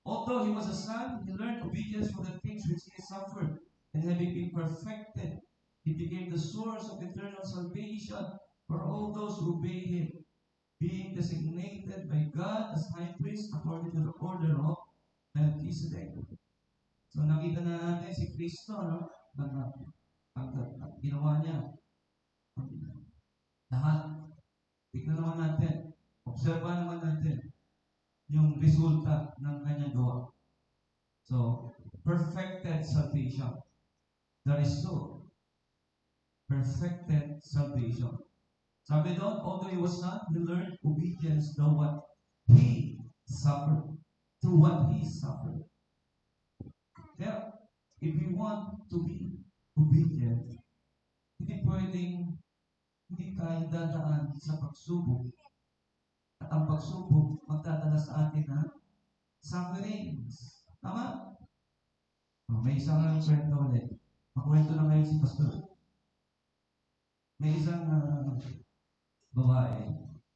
Although he was a son, he learned obedience from the things which he suffered, and having been perfected, he became the source of eternal salvation for all those who obey him, being designated by God as high priest according to the order of Melchizedek. So nakita na natin si Kristo, no? Ang ginawa niya. Lahat. Tignan naman natin. Observa naman natin yung resulta ng kanyang gawa. So, perfected salvation. That is so. Perfected salvation. Sabi doon, although he was not, he learned obedience to what he suffered. To what he suffered. Kaya, if we want to be obedient, hindi pwedeng hindi tayo dadaan sa pagsubok. At ang pagsubok magdadala sa atin na sufferings. Tama? May isang kwento ulit. Makwento na ngayon si Pastor. May isang babae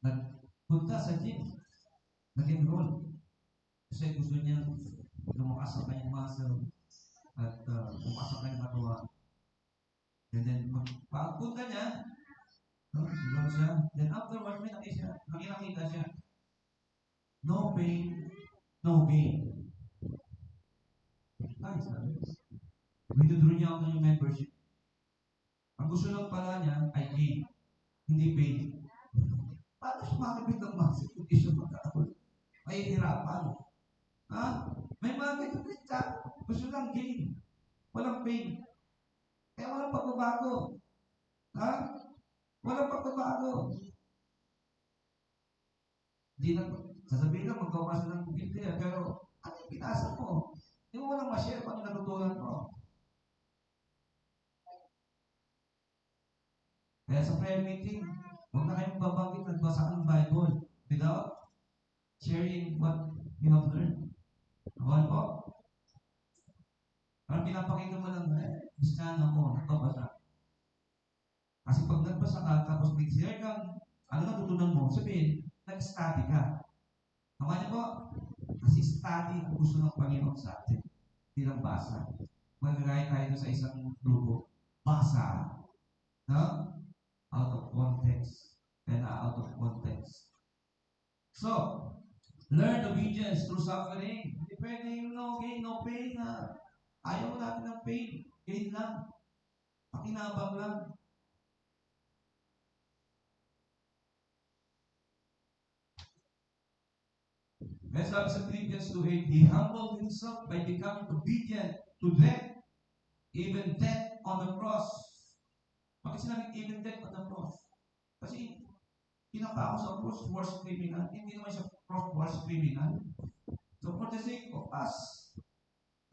nagpunta sa gym. Nag-enroll. Kasi gusto niya lumakas ang kanyang muscle at lumakas ang kanyang katawan. And then, pagpunta niya, siguro siya. Then afterwards, may nakita siya. No pain, no gain. Ay, sabi. Withdraw niya ako ng membership. Ang gusto lang pala niya ay gain, hindi pain. Paano siya makakabit ng muscle kung di siya magkakaroon? Ay, hirapan. Ha? May mga ganyan siya. Gusto lang gain. Walang pain. Kaya walang pagbabago. Ha? Walang pagbabago. Hindi na, sasabihin lang, magkawa ka ng Biblia, pero ano yung pinasa mo? Hindi mo walang ma-share kung ano natutunan mo. Kaya sa prayer meeting, huwag na kayong babanggit at basa ng Bible without sharing what you have learned. Awan po? Parang pinapakita mo lang, Kristiyano ako, nagbabasa. Kasi pag nagbasa ka, tapos may share kang, ano natutunan mo, sabihin, nag-study ka. Tama niyo po? Kasi study ang gusto ng Panginoon sa atin. Hindi lang basa. Magagaya tayo sa isang grupo. Basa. No? Out of context. And out of context. So, learn obedience through suffering. Hindi pwede yung no gain, no pain na. Ayaw natin ng pain. Gain lang. Pakinabang lang. As sabi sa Philippians 2:8, he humbled himself by becoming obedient to death, even death on the cross. Bakit sinabi even death on the cross? Kasi pinapa ako sa cross, worst criminal. Hindi naman siya worst criminal. So for the sake of us,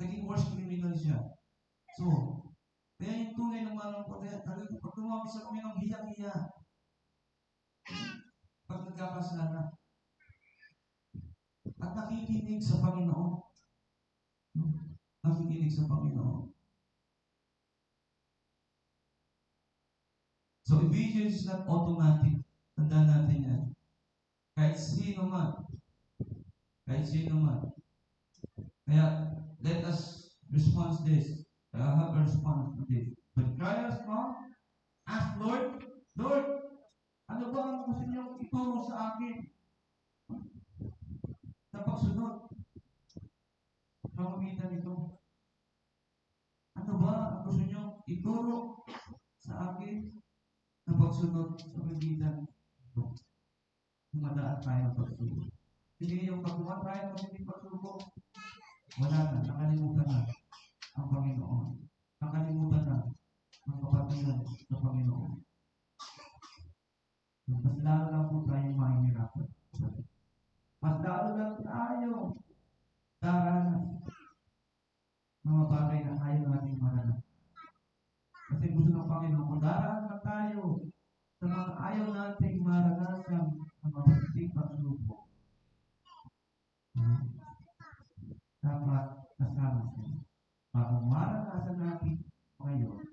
naging worst criminal siya. So, kaya yung tunay ng mananampalataya, talagang pag tumawag sa Panginoon, hiyak-hiya. Pag nagkakasala. At nakikinig sa Panginoon. Nakikinig sa Panginoon. So, obedience is not automatic. Tandaan natin yan. Kahit sino man. Kahit sino man. Kaya, let us respond to this. Have a response to this. When trials come, ask Lord, Lord, ano ba ang gusto niyo ituro sa akin? Sa pagsunod. Sa pamagitan nito. Ano ba ang gusto niyo ituro sa akin? Sa pagsunod sa pamagitan nito. dumadaan tayo ng pagsubok. Hindi yung pagkuha tayo ng hindi pagsubok, wala na, nakalimutan na ang Panginoon. Nakalimutan na ang kapatiran ng Panginoon. Mas lalo lang po tayo mahihirapan. Mas lalo lang tayo daranas mga bagay na ayaw natin maranas. Kasi gusto ng Panginoon, daranas na tayo sa mga ayaw nating maranasan ng mabuting pagsubok. Dapat kasama siya. Para maranasan natin ngayon,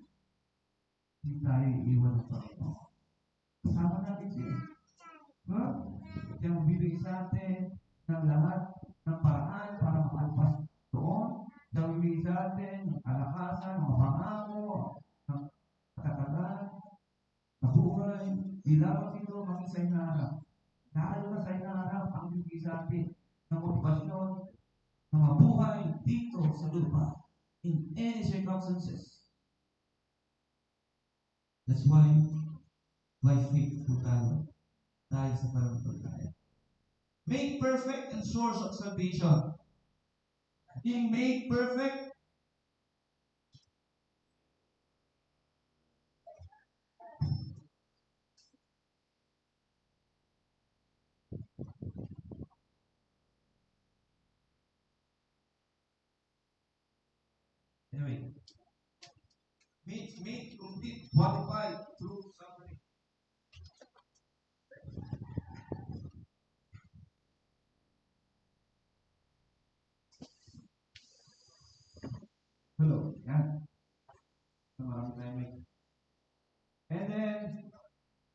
hindi tayo iiwan ng Panginoon. Kasama natin siya. Siya ang bibigay sa atin ng lahat ng paraan para makalpas doon. Siya ang bibigay sa atin ng kalakasan, ng pangako, ng katatagan, na buhay. Di lamang ito maging sa inaharap. Lalo na sa inaharap ang bibigay sa atin ng motibasyon na mabuhay dito sa lupa in any circumstances. That's why by faith po tayo sa pananampalataya. Make perfect and source of salvation. Being made perfect, anyway, made complete, qualified through suffering. Hello, yan. Marami tayo may. And then,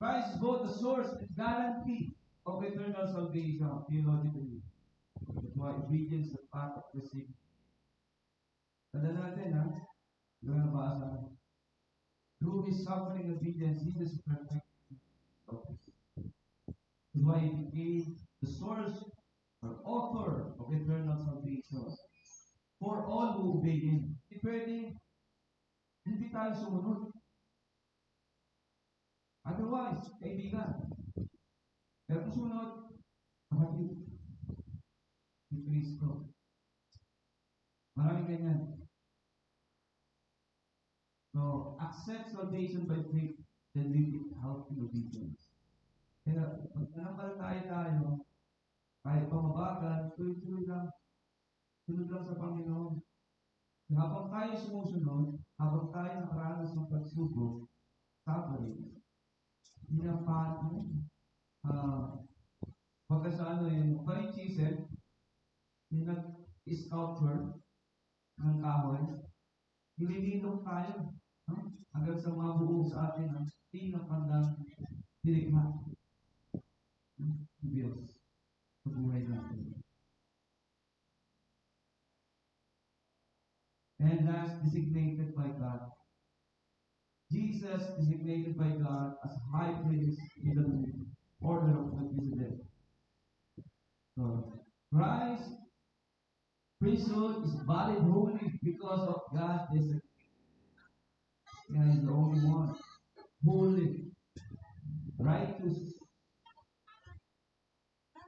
Christ is both the source and guarantee of eternal salvation, theologically. That's why obedience is the path of the Savior. Tanda natin, ha? Yung nabasa. Through His suffering obedience, He is perfect. That's why He became the source or author of eternal salvation for all who obey Him. Hindi pwedeng hindi tayo sumunod. Otherwise, kaibigan, pero kung sunod, kapatid, ni Kristo. Maraming ganyan. So, accept salvation by faith, then live it out in obedience. Kaya, pag nanampalataya tayo, kahit pamabagal, tuloy-tuloy lang. Sunod lang sa Panginoon. Habang tayo sumusunod, habang tayo nakaranas ng pagsubok, suffering, hindi na paano, pagka sa yung parinchisel, yung nag-sculpture ng kahoy, nililinaw tayo hanggang sa mabuo sa atin ang pinapandang dirikma ng Diyos sa buhay natin. And that's designated by God. Jesus designated by God as high priest in the order of Melchizedek. So, Christ's priesthood is valid only because of God's designation. God is the only one, holy, righteous,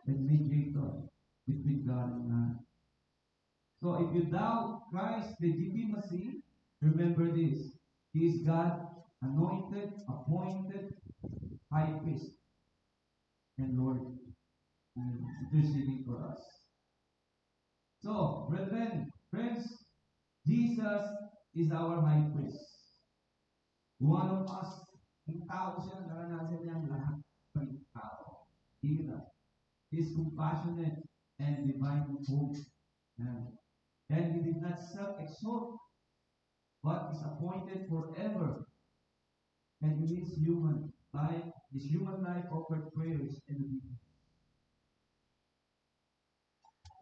and mediator between God and man. So if you doubt Christ's legitimacy, remember this. He is God, anointed, appointed, high priest, and Lord, interceding for us. So, brethren, friends, Jesus is our high priest. One of us, yung tao siya, naranasan niya ang lahat ng tao. He is compassionate and divine hope. And He did not self-exalt, but is appointed forever. And in His human life offered prayers and obedience.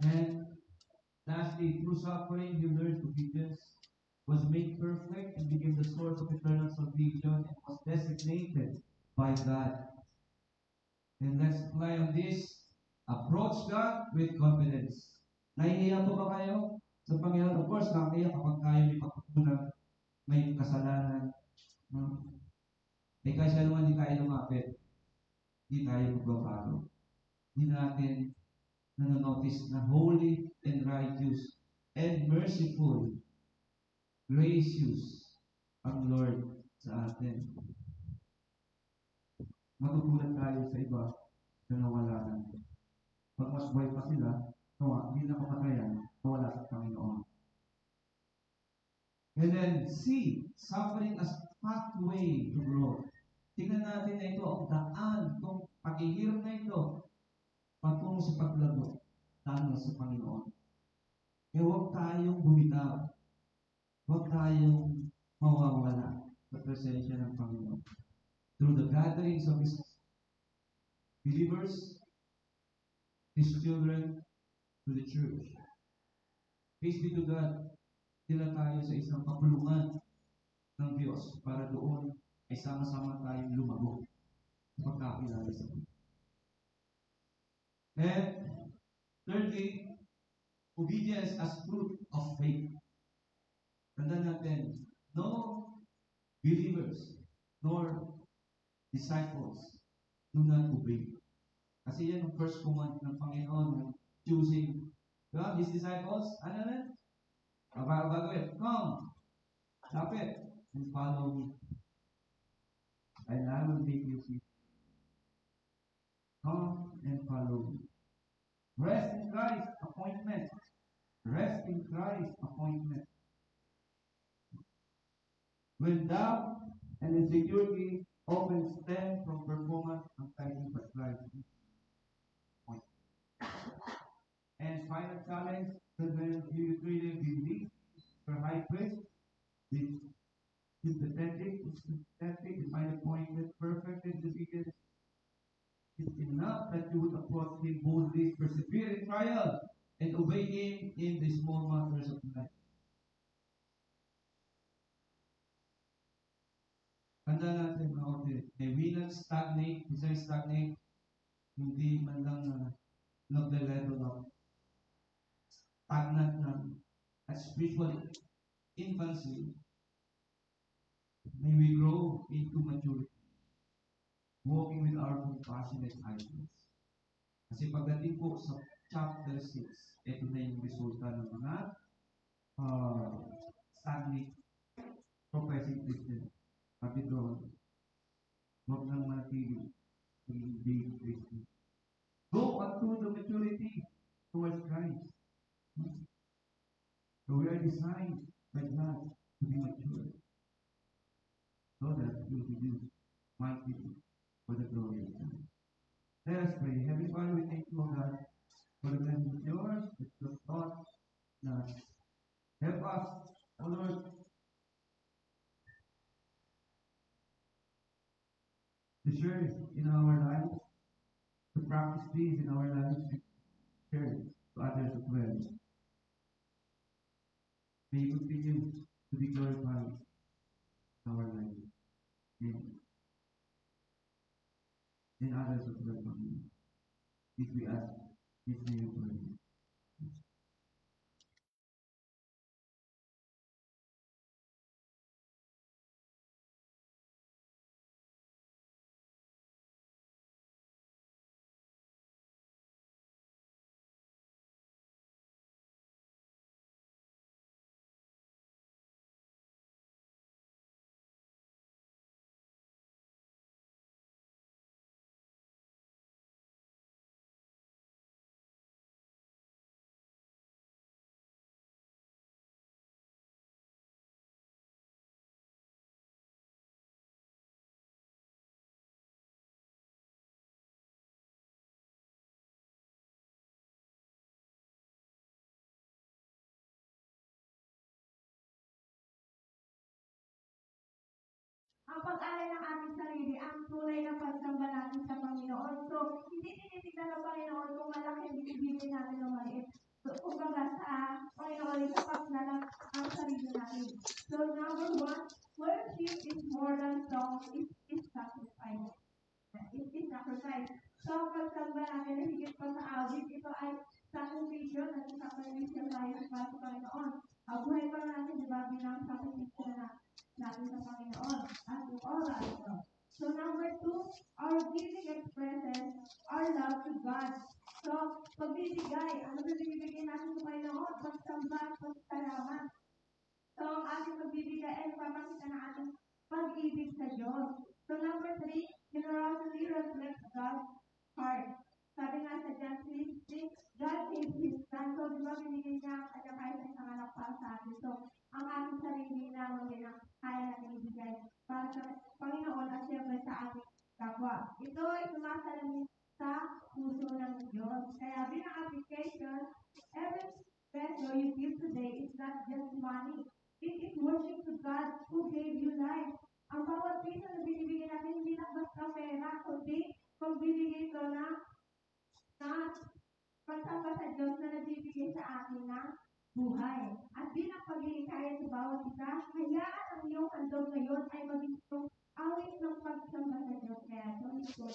And lastly, through suffering, He learned obedience, was made perfect, and became the source of eternal salvation, and was designated by God. And let's apply on this. Approach God with confidence. Nahihiya po ba kayo sa Panginoon? Of course, nakihiya kapag tayo may pagkukulang, may kasalanan. Eh kasi naman hindi tayo lumapit. Hindi tayo magbabago. hindi natin nanonotice na holy and righteous and merciful, gracious ang Lord sa atin. Matutunan tayo sa iba na nawala na. Pag mas buhay pa sila, hindi na kamatayan, nawala sa Panginoon. And then, see, suffering as pathway to growth. Tingnan natin na ito, ang daan, itong paghihirap na ito, patungo sa paglago, lalo sa Panginoon. Kaya huwag tayong bumitaw. Huwag tayong mawawala sa presensya ng Panginoon. Through the gatherings of His believers, His children, to the church. Praise be to God. Sila tayo sa isang kapulungan ng Diyos para doon ay sama-sama tayong lumago sa pagkakilala sa Diyos. And thirdly, obedience as fruit of faith. Tandaan natin, no believers nor disciples do not obey. Kasi yan ang first command ng Panginoon, choosing His disciples, ano na? Bago it, come, lapit, and follow me. And I will make you see. Come and follow me. Rest in Christ, appointment. Rest in Christ, appointment. When doubt and insecurity often stem from performance and fighting for Christ. And final challenge, when you truly believe for high priest, is sympathetic, divine appointed, perfect in obedience. It's enough that you would approach Him boldly, persevere in trial, and obey Him in the small matters of life. Handa natin mga kapatid, may we not stagnate, hindi man lang nag-level up. Stagnant na at spiritual infancy, may we grow into maturity, walking with our compassionate eyes. Kasi pagdating po sa chapter 6, ito na yung resulta ng mga stagnant professing Christian. Pati doon, huwag nang manatili maging big Christian. Go unto the maturity towards Christ. So we are designed by God to be mature, so that we will be used mightily for the glory of God. Let us pray. Heavenly Father, we thank you, O God, for the blessing of yours, that you have taught us. Help us, O Lord, to share in our lives, to practice these in our lives, and share to others as well. May you continue to be glorified in our lives. In others as well. If we ask, if we pray. Ang pag-alay ng ating sarili, ang tunay na pagsamba natin sa Panginoon. So, hindi tinitignan ng Panginoon kung malaki ang binibigay natin o maliit. So, kumbaga sa Panginoon, isapat na lang ang sarili natin. So, number one, worship is more than song, it is sacrifice. It is sacrifice. So, ang pagsamba natin, higit pa sa awit, ito ay sakripisyo na sakripisyo tayo para sa Panginoon. Ang buhay pa natin, di ba, bilang sakripisyo na natin sa Panginoon at yung oras. So number two, our giving expresses our love to God. So, pagbibigay, ano ba binibigay natin sa Panginoon? Pagsamba, pagsalamat. So, ang ating pagbibigay ay papakita na ating pag-ibig sa Diyos. So, number 3, generosity reflects God's heart. Sabi nga sa John 3:6, God gave His Son. So, di ba binigay niya ang kanya kahit sa isang anak para sa atin. So, ang ating sarili na din ang kaya natin ibigay para sa Panginoon at siyempre sa ating kapwa. Ito ay sumasalamin sa puso ng Diyos. Kaya bilang application, every peso you give today is not just money. It is worship to God who gave you life. Ang bawat piso na binibigyan natin hindi lang basta pera, kundi pagbibigay ito na pagsamba sa Diyos na nagbibigay sa atin ng buhay. At bilang pag-iikaya sa bawat isa, hayaan ang iyong handog ngayon ay maging itong awit ng pagsamba sa Diyos. Kaya ito ko.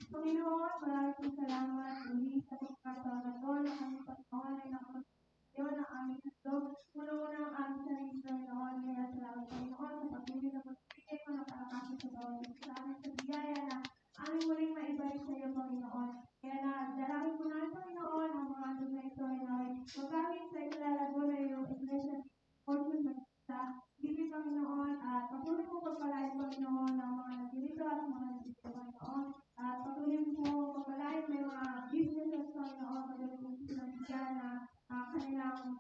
Panginoon, maraming salamat muli sa pagkakataon na ito na kami Panginoon ay nakapagpasayo ng aming handog. Muna-una ang aming sarili Panginoon. Kaya salamat Panginoon sa pag-ibig na magbigay mo ng kalakasan sa bawat isa sa amin sa biyaya na aming muling maibalik sa iyo Panginoon. Kaya na dalangin ko na Panginoon ang mga handog na ito ay naway magamit sa ikalalago na iyong iglesia portion sa ibig Panginoon at patuloy mo pagpalain Panginoon ang mga nagdito at mga nagdito Panginoon. At patuloy mo pagpalain may mga businesses Panginoon patuloy mo sinabigyan na kanilang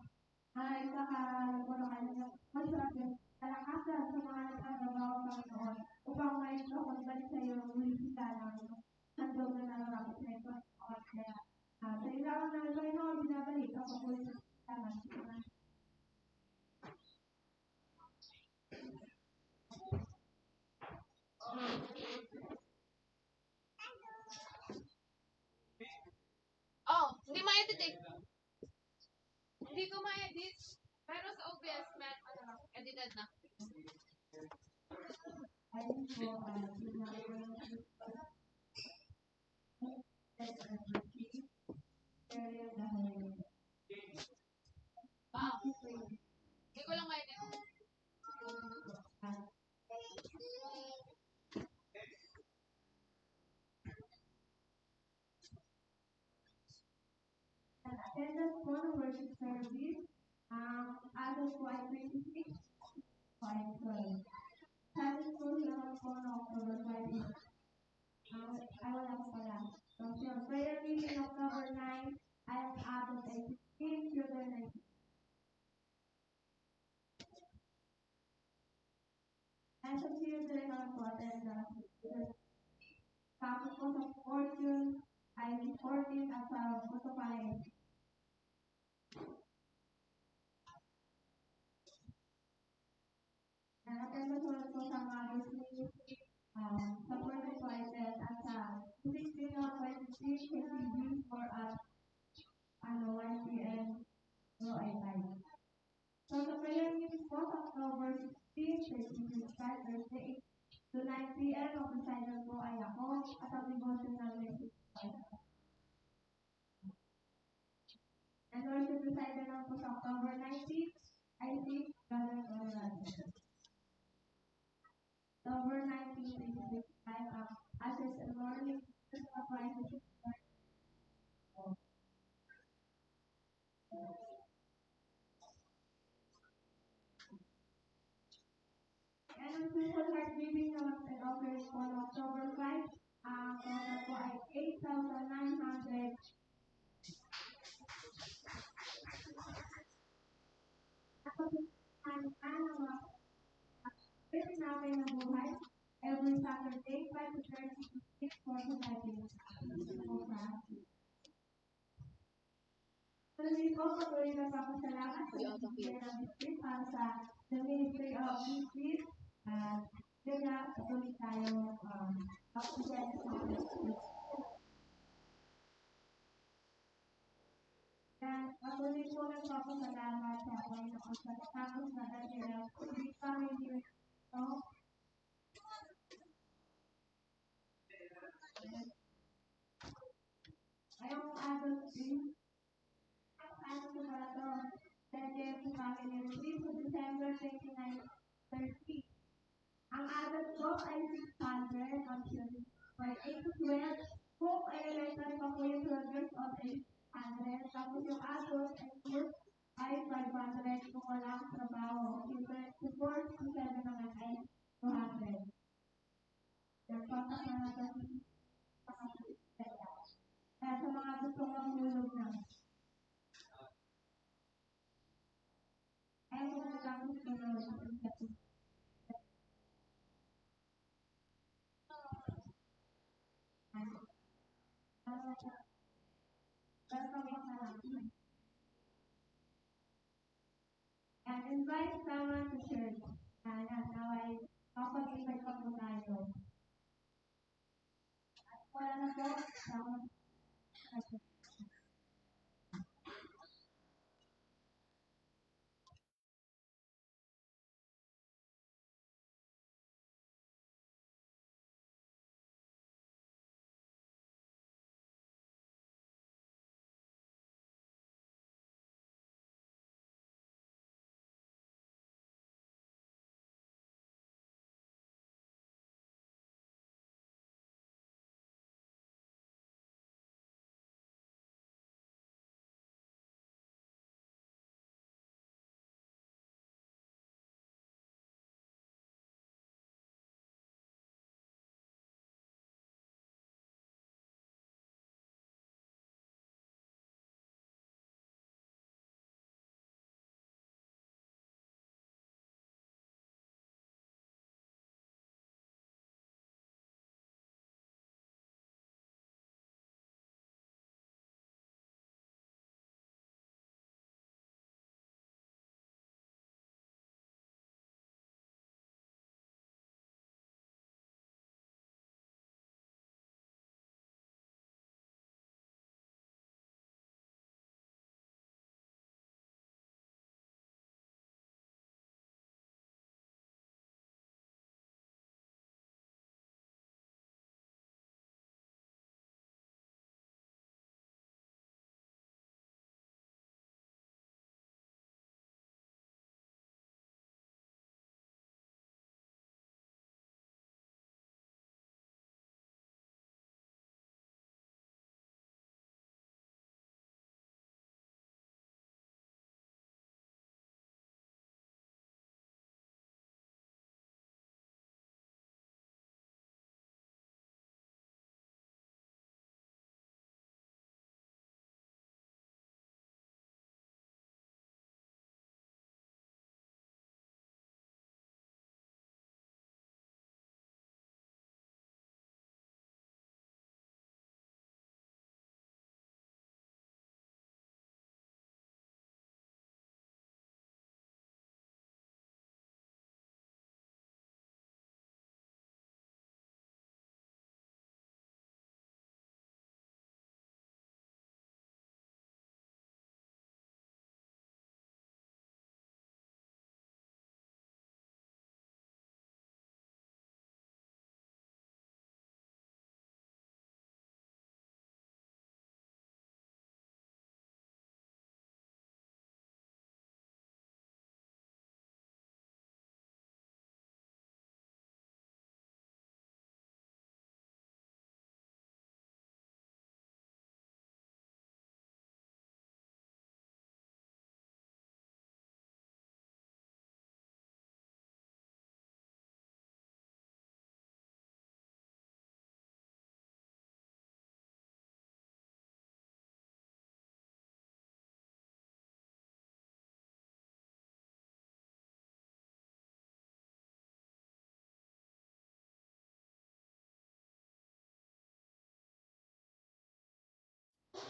ikakalago na kanilang masarap yung kalakasan sa mga nagtatrabaho Panginoon upang may pagbalik sa iyo muli sila ng handog na nararapat sa ito Panginoon. Kaya sa ilawan ng Panginoon binabalik ang patuloy sa salamat. Oh, hindi ma-edit eh. Hindi ko ma-edit. Pero sa OBS, edited na. Ayun po, Hindi ko lang ma-edit. Attendance po ng worship service, adult po ay 26, 512. Sabit po naman po ng October 5. Ay, wala ko pala. So, prayer meeting October 9, ay ang adult ay 16, children ay 16. And sa children naman po, attendance. Tapos po sa fortune, ay 14 at sa Putupay. Attendance naman po sa Mother's Day, sa Puerto Prices at sa 16 naman po ay this can be used for us 1 p.m. no ay time. So the prayer meeting po sa October 16, 13 start Thursday to 9 p.m. Ang presider po ay ako at ang devotion namin and worship presider naman po sa October 19 ay si Brother Colorado. October 19, 2025 as is a morning sacrifice. And ang People Heart Giving naman and offering po ng October 5, ang total po ay 8,900. At ang mga pwede namin na buhay every Saturday, 5 to 30 to 6 for society. Tuloy po, patuloy na papasalamat sa Ministry ng District para sa the Ministry of District. Yun nga, patuloy tayo papasyal sa patuloy po ng papasalamat sa Panginoon sa tapos na dahil hindi kami dito. Ayong adult din. Ano po pala ito? Dahil po kami nilipid sa December 29, 30. Ang adult po ay 600 ang children. By 8 to 12, po ay elementary pa po yung children of 800. Tapos yung adult and youth ay 500 kung wala ang trabaho. Yung 24 to 7 naman ay 200. Nagpapak na natin sa kaya sa mga gustong mamulog na. Ay, kung natapos ko na sa pagkakit. And invite someone to church. Now ay kapag-invite pa po tayo. At wala na po,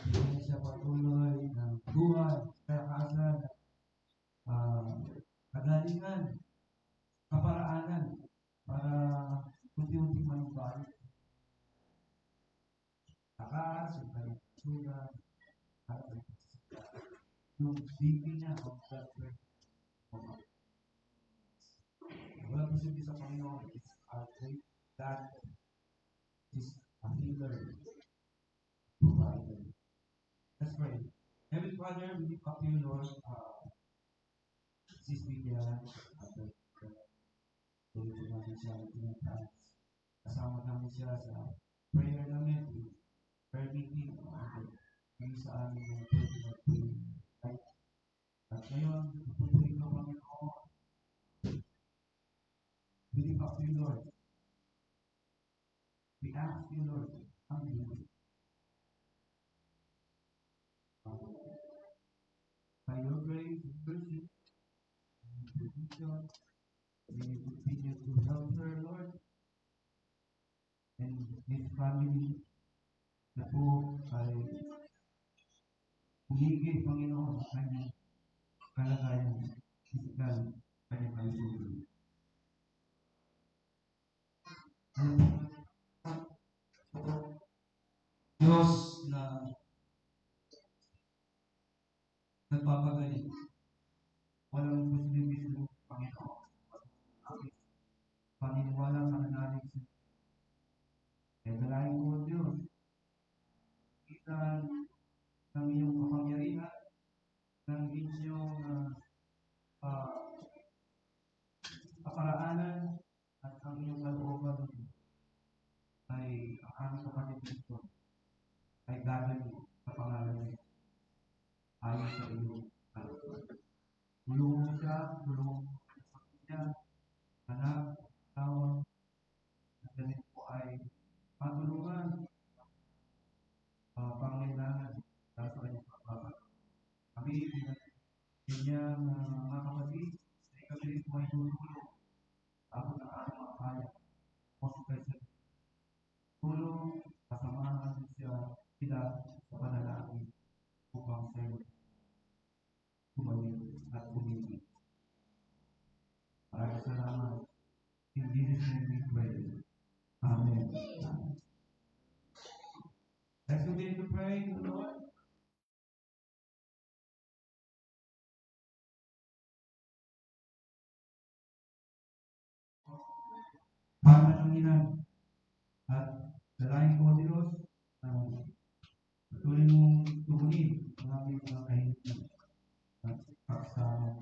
Bigyan siya patuloy ng buhay, kalakasan, kagalingan, kaparaanan, para unti-unti manubalik. Takas, yung kanyang sulat, at yung speaking niya of that word. Wala posible sa Panginoon is our great God is a healer, provider. Let's pray. Heavenly Father, we lift up you, Lord, Sis Vivian, at tulungan namin siya at tinataas. Kasama namin siya sa prayer namin, prayer meeting, ngayon sa aming mga personal prayer. At ngayon, tutuloy ka, Panginoon. We lift up you, Lord. We ask you, Lord, come you. By your grace and mercy, and provision, may you continue to help her, Lord, and this family na po ay humigit, Panginoon, sa kanyang kalagayan, physical, kanyang kalusugan. Diyos na nagpapagaling, walang posibilidad ng Panginoon. Paniniwala ka na natin sa kaya dalahin ko, Diyos, kita ng iyong kapangyarihan, ng inyong kaparaanan, at ang iyong kalooban ay ang aming kapatid dito ay gagawin sa pangalan niya ayon sa iyong kalooban. Tulungan mo siya, tulungan mo sa pamilya, anak, tawag, at ganit po ay matulungan pangailangan dahil sa kanyang pagpapag. Kami, kanyang mga kapatid, ay kami rin po ay tutulong ako na ang mga kaya. Kasi tulong, kasamahan siya sila sa panalangin upang sa'yo tumalim at umibig. Maraming salamat. In Jesus' name we pray. Amen. Let's begin to pray, Lord. Panalangin at dalahin ko, Diyos, patuloy mong tugunin ang aming mga kahilingan at pagsama.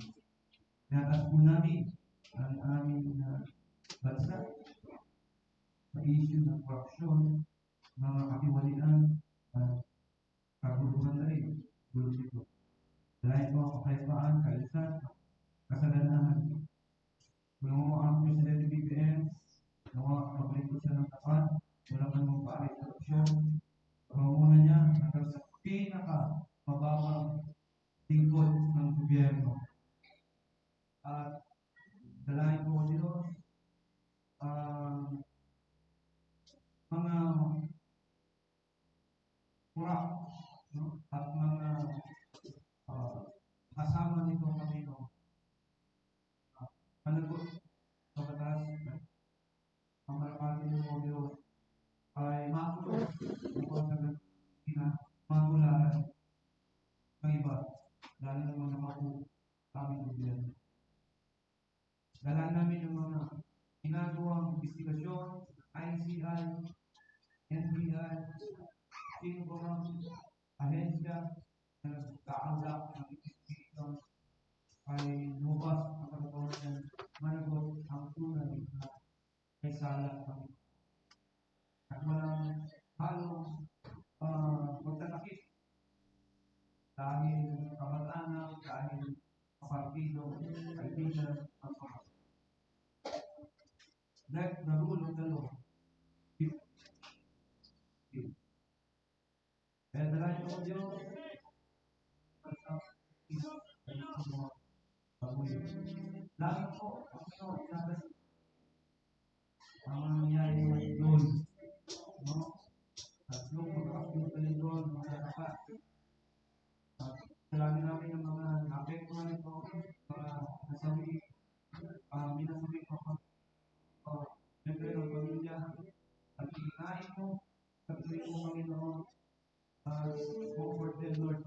Inatas po namin ang aming bansa sa issue ng korupsyon, mga kapiwalian, at kaguluhan na rin. Gulo dito. Dalahin ko ang kapayapaan, kaalisan, kasalanahan. Tulungan mo ang Presidente BBM, nawa pabalik ko siya ng tapat, wala man mong paari korupsyon. Pamumunan niya hanggang sa pinaka-mababang tingkod ng gobyerno. At dalahin ko, Diyos, mga kurap, no? At mga kasama nito kami, no? Panagot sa batas, ang malapati mo, Diyos, ay makulong sa makulaan ng iba, lalo ng mga aming gobyerno. Dala namin yung mga ginagawang investigasyon, ICI, NBI, sino ba mga ahensya na nagkaaulak ng investigation ay lumabas ang katotohanan, managot ang tunay na may sala kami. At walang halong magtatakip dahil kamatanan, dahil kapartido, kaibigan, ang mga. Let the rule of the law be. Kaya dalahin ko, Diyos, lagi po, ang inatas ang nangyayari doon, no? At nung magkakapunta nito Panginoon, magkakapat. At lagi namin ang mga naapektuhan nito, mga nasawi, minasawi ko siyempre ng pamilya, at hinahin mo, at tuwing mo, Panginoon, comfort them, Lord.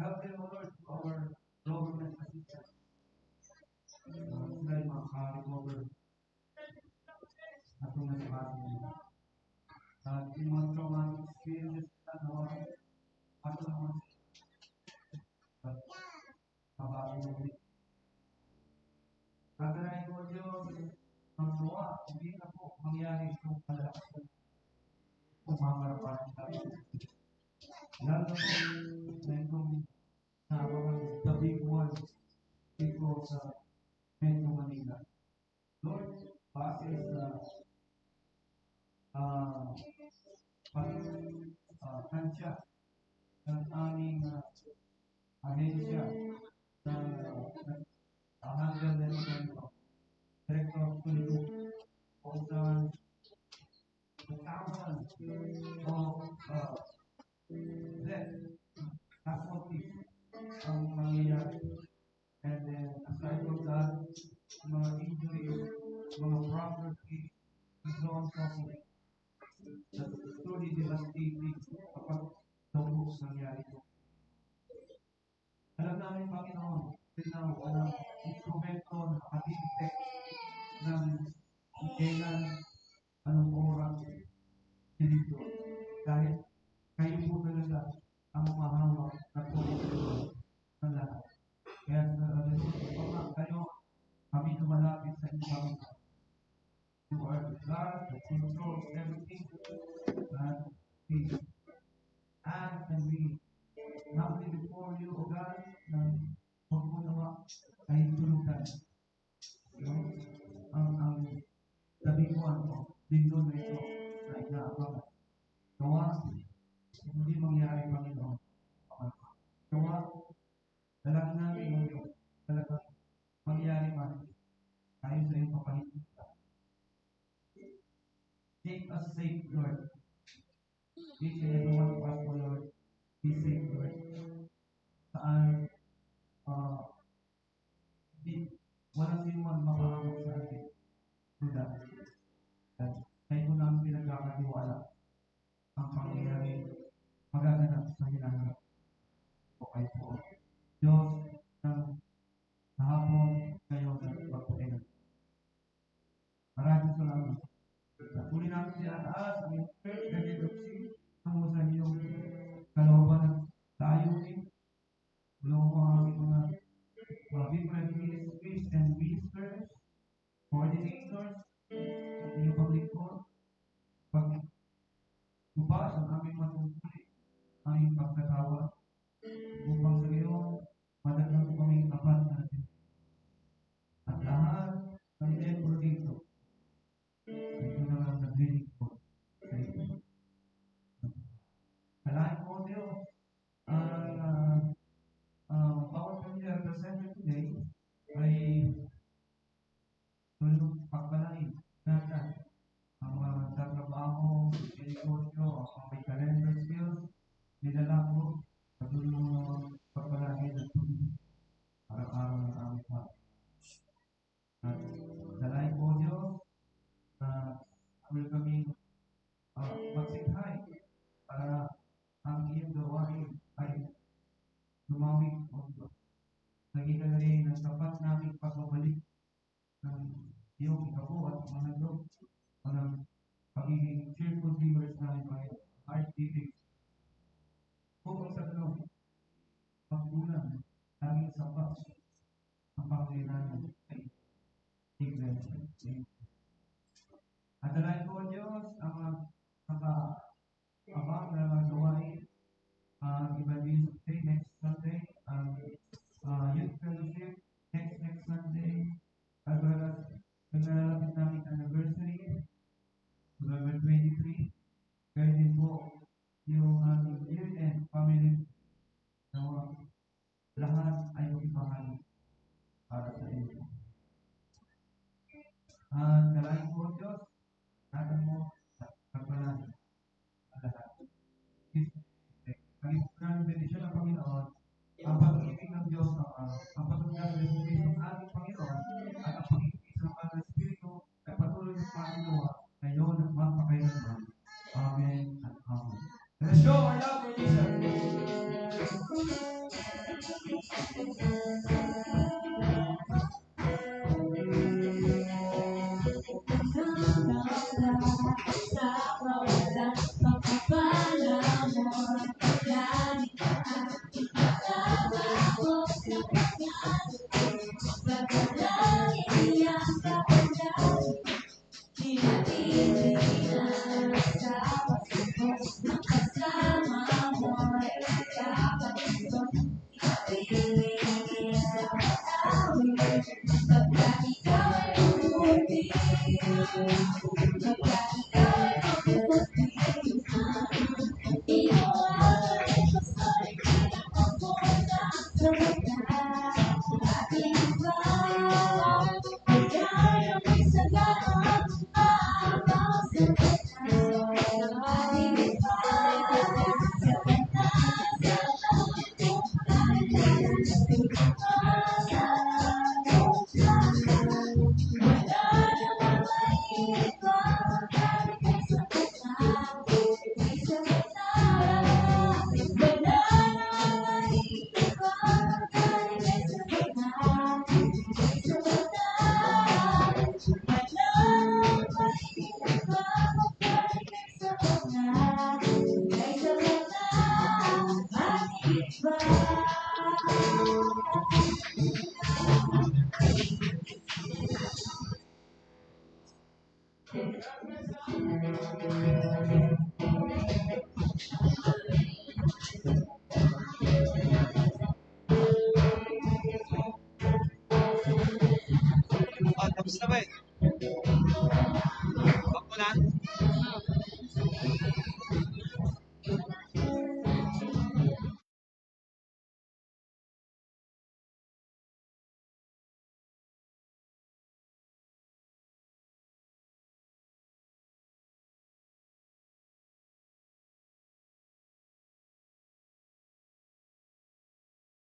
Help them, O Lord, to our government assistance. Sila yung makaka-recover at mga sa atin. At yung mga traumatic experiences na nawa, paano naman at mabago mo ulit. Kaganayin ko, Diyos, ang nawa, hindi na po mangyari itong kalalakas ng umangarapan natin. Lalo na itong sa mga the big ones dito sa Metro Manila. Lord, base sa tansya ng aming ahensya na handle na ito, Director of Tourism, kung saan thousands of death, casualties ang mangyayari. And then, aside from that, mga injuries, mga property, and so on so forth. That's truly devastating kapag tubos nangyari ito. Alam namin, Panginoon, na walang instrumento na nakadetect ng kailan, anong oras dito. Dahil kayo po talaga ang mahawak na tubos ng lahat. Kaya sa kayo, kami lumalapit sa inyo. You are the God that controls everything. And we ask and we humbly before you, O God, na magpunawa ay tulugan. Ang labinguan mo, lindon na ito na inaabangan. Gawa, hindi mangyari, Panginoon. Gawa, dalangin namin mo yung talagang mangyari man tayo sa iyong papahitika. Take us safe, Lord. Each and every one of us, O Lord, be safe, Lord. Saan walang sinuman makahamok sa atin. Sudah. At tayo namin pinagkakatiwala ang pangyayari magaganap sa hinahanap. O kayo po. Diyos, ng hapon kayo na pagpakinan. Maraming salamat. Uli namin si Ataas, ang iyong faith, ganyan tungo sa iyong kalooban at layunin. Bulong mo ang aming mga different ministries and ministers, coordinators, at iyong paglingkod. Pag-ubas ang aming matungkuli, ang iyong pagkatawa, upang sa iyong madagdag ko kaming tapat natin. At lahat ng membro dito, ito na lang naglilig ko sa iyo. Kalahin ko, Diyos, bawat kami represented today ay tulong pagpalain natin ang mga tatrabaho, negosyo, ang may calendar skills, nilalako, Let's go, our love releaser. Ah, tapos na ba eh?